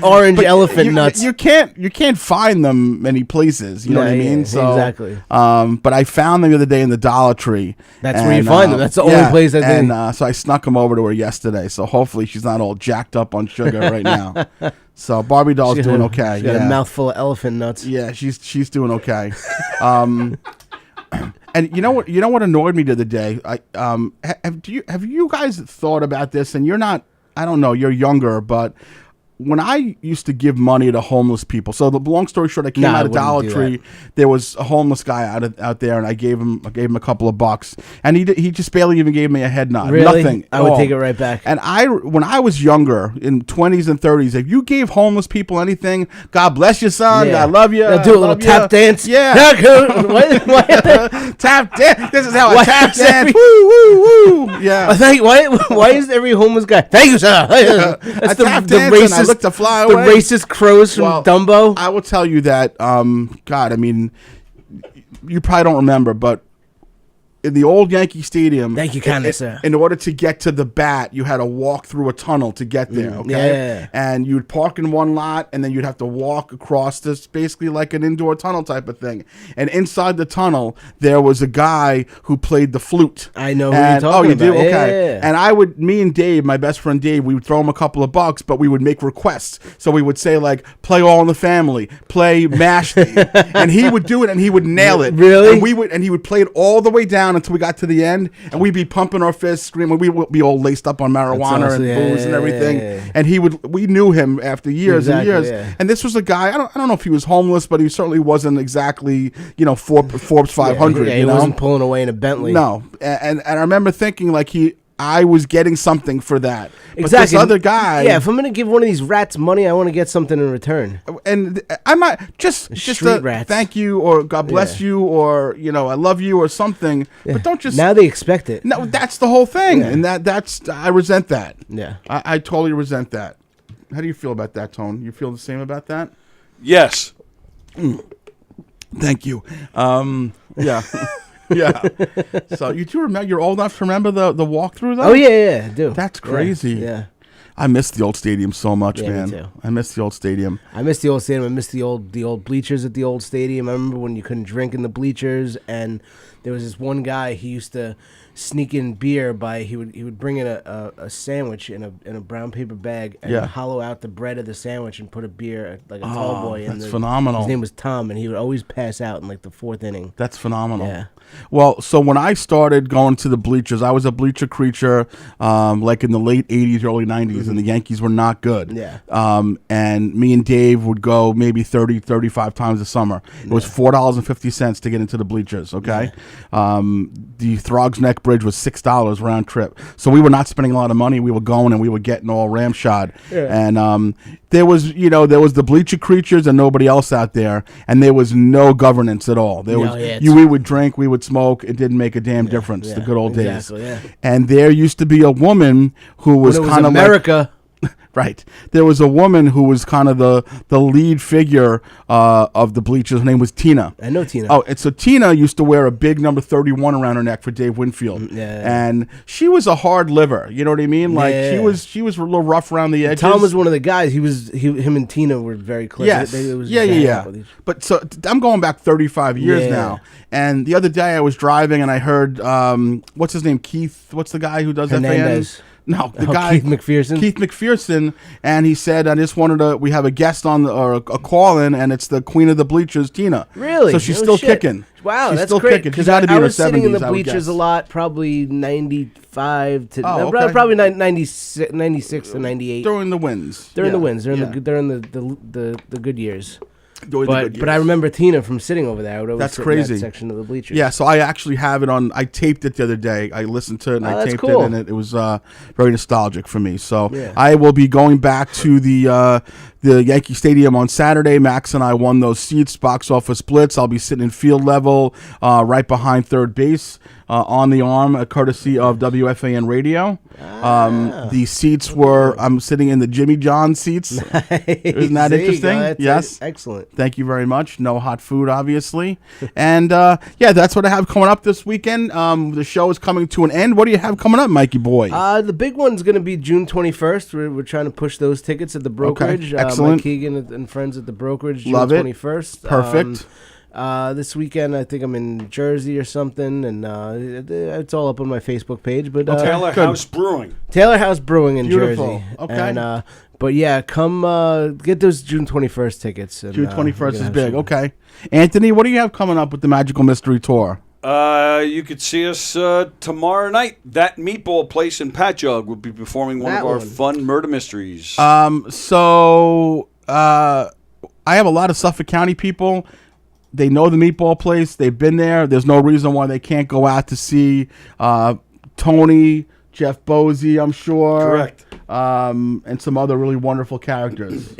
orange elephant nuts. You can't find them many places. You know what I mean? So exactly. But I found them the other day in the Dollar Tree. That's where you find them. That's the only place I think. And so I snuck them over to her yesterday. So hopefully she's not all jacked up on sugar right now. So Barbie doll's doing okay. She's got a mouthful of elephant nuts. Yeah, she's doing okay. And you know what annoyed me the other day? Have you guys thought about this? And you're not. I don't know. You're younger, but when I used to give money to homeless people, so the long story short, I came out of Dollar Tree. There was a homeless guy out there, and I gave him a couple of bucks, and he just barely even gave me a head nod. Really? Nothing. I would take it right back. And when I was younger, in 20s and 30s, if you gave homeless people anything, God bless you, son. Yeah. I love you. They'll do a little tap dance. Yeah. What? Tap dance. This is how I tap dance. Woo, woo, woo. Yeah. Why is every homeless guy? Thank you, sir. That's I tap dance and I look to fly the away. racist crows from Dumbo. I will tell you that, God, I mean, you probably don't remember, but in the old Yankee Stadium, Thank you kindly, sir. In order to get to the bat, you had to walk through a tunnel to get there, okay? Yeah. And you'd park in one lot, and then you'd have to walk across this, basically like an indoor tunnel type of thing. And inside the tunnel, there was a guy who played the flute. I know who you're talking about. Oh, you do? Okay. Yeah. And me and Dave, my best friend Dave, we would throw him a couple of bucks, but we would make requests. So we would say, like, play All in the Family, play MASH, and he would do it, and he would nail it. Really? And he would play it all the way down around until we got to the end, and we'd be pumping our fists, screaming. We would be all laced up on marijuana and booze and everything. And we knew him after years and years. Yeah. And this was a guy. I don't know if he was homeless, but he certainly wasn't exactly Forbes 500. He wasn't pulling away in a Bentley. No, and I remember thinking like I was getting something for that. Exactly. But this other guy. Yeah, if I'm going to give one of these rats money, I want to get something in return. And I might just rats. Thank you or God bless you or, I love you or something. Yeah. But don't just. Now they expect it. No, that's the whole thing. Yeah. And that's I resent that. Yeah. I totally resent that. How do you feel about that, Tone? You feel the same about that? Yes. Thank you. Yeah. Yeah. So you do remember? You're old enough to remember the walkthrough, though? Oh yeah, I do. That's crazy. Yeah. I miss the old stadium so much, man. Me too. I miss the old stadium. I miss the old stadium. I miss the old bleachers at the old stadium. I remember when you couldn't drink in the bleachers, and there was this one guy. He used to sneak in beer he would bring in a sandwich in a brown paper bag and hollow out the bread of the sandwich and put a beer like a tall boy in. That's phenomenal. His name was Tom, and he would always pass out in like the fourth inning. That's phenomenal. Yeah. Well, so when I started going to the bleachers, I was a bleacher creature, like in the late 80s, early 90s, and the Yankees were not good. Yeah. And me and Dave would go maybe 30, 35 times a summer. It was $4.50 to get into the bleachers, okay? Yeah. The Throgs Neck Bridge was $6 round trip. So we were not spending a lot of money. We were going and we were getting all ramshod. Yeah. And there was the bleacher creatures and nobody else out there, and there was no governance at all. We would drink, we would smoke. It didn't make a damn difference. The good old days. Yeah. And there used to be a woman who was kind of America. Right. There was a woman who was kind of the lead figure of the bleachers. Her name was Tina. I know Tina. Oh, and so Tina used to wear a big number 31 around her neck for Dave Winfield. Yeah. And she was a hard liver. You know what I mean? Like she was a little rough around the edges. Tom was one of the guys. Him and Tina were very close. Yes. Yeah. But so I'm going back 35 years now. And the other day I was driving and I heard what's his name? Keith. What's the guy who does Hernandez. FAN? No, the guy Keith McPherson. Keith McPherson, and he said, "I just wanted to. We have a guest on or a call in, and it's the Queen of the Bleachers, Tina. Really? So she's still kicking. Wow, she's that's still great. Kicking. Because I was sitting in the bleachers a lot, probably 95 to probably 96 to 98 during the wins. During the good years. But I remember Tina from sitting over there. I would always That's sit crazy. in that section of the bleachers. Yeah, so I actually have it on. I taped it the other day. I listened to it and I taped cool. it, and it was very nostalgic for me. So I will be going back to the Yankee Stadium on Saturday. Max and I won those seats, box office splits. I'll be sitting in field level, right behind third base. On the arm, courtesy of WFAN Radio. The seats were, I'm sitting in the Jimmy John seats. Nice. Isn't that interesting? Yes. Excellent. Thank you very much. No hot food, obviously. And that's what I have coming up this weekend. The show is coming to an end. What do you have coming up, Mikey boy? The big one's going to be June 21st. We're trying to push those tickets at the brokerage. Okay. Excellent. Mike Keegan and friends at the brokerage, Love June it. 21st. Perfect. This weekend, I think I'm in Jersey or something, and it's all up on my Facebook page. But Taylor House Brewing. Taylor House Brewing in Beautiful. Jersey. Okay. And, but yeah, come get those June 21st tickets. And, June 21st is big. Okay. Anthony, what do you have coming up with the Magical Mystery Tour? You could see us tomorrow night. That meatball place in Patchogue will be performing one of our fun murder mysteries. So I have a lot of Suffolk County people. They know the meatball place. They've been there. There's no reason why they can't go out to see Tony, Jeff Bosey, I'm sure. Correct. And some other really wonderful characters.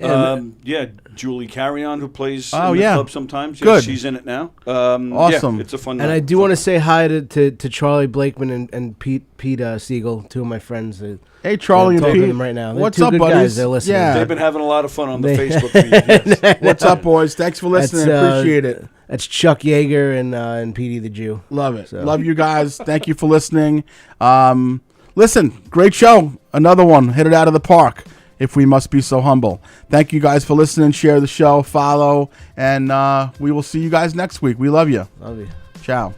Julie Carrion, who plays in the club sometimes. Good. She's in it now. Awesome. Yeah, it's a fun night. And I do want to say hi to Charlie Blakeman and Pete Siegel, two of my friends. Hey, Charlie and Pete. Them right now. What's up, buddies? Guys. They're listening. Yeah. They've been having a lot of fun on the Facebook feed. Yes. What's up, boys? Thanks for listening. Appreciate it. That's Chuck Yeager and Petey the Jew. Love it. So. Love you guys. Thank you for listening. Listen, great show. Another one. Hit it out of the park, if we must be so humble. Thank you guys for listening. Share the show. Follow. And we will see you guys next week. We love you. Love you. Ciao.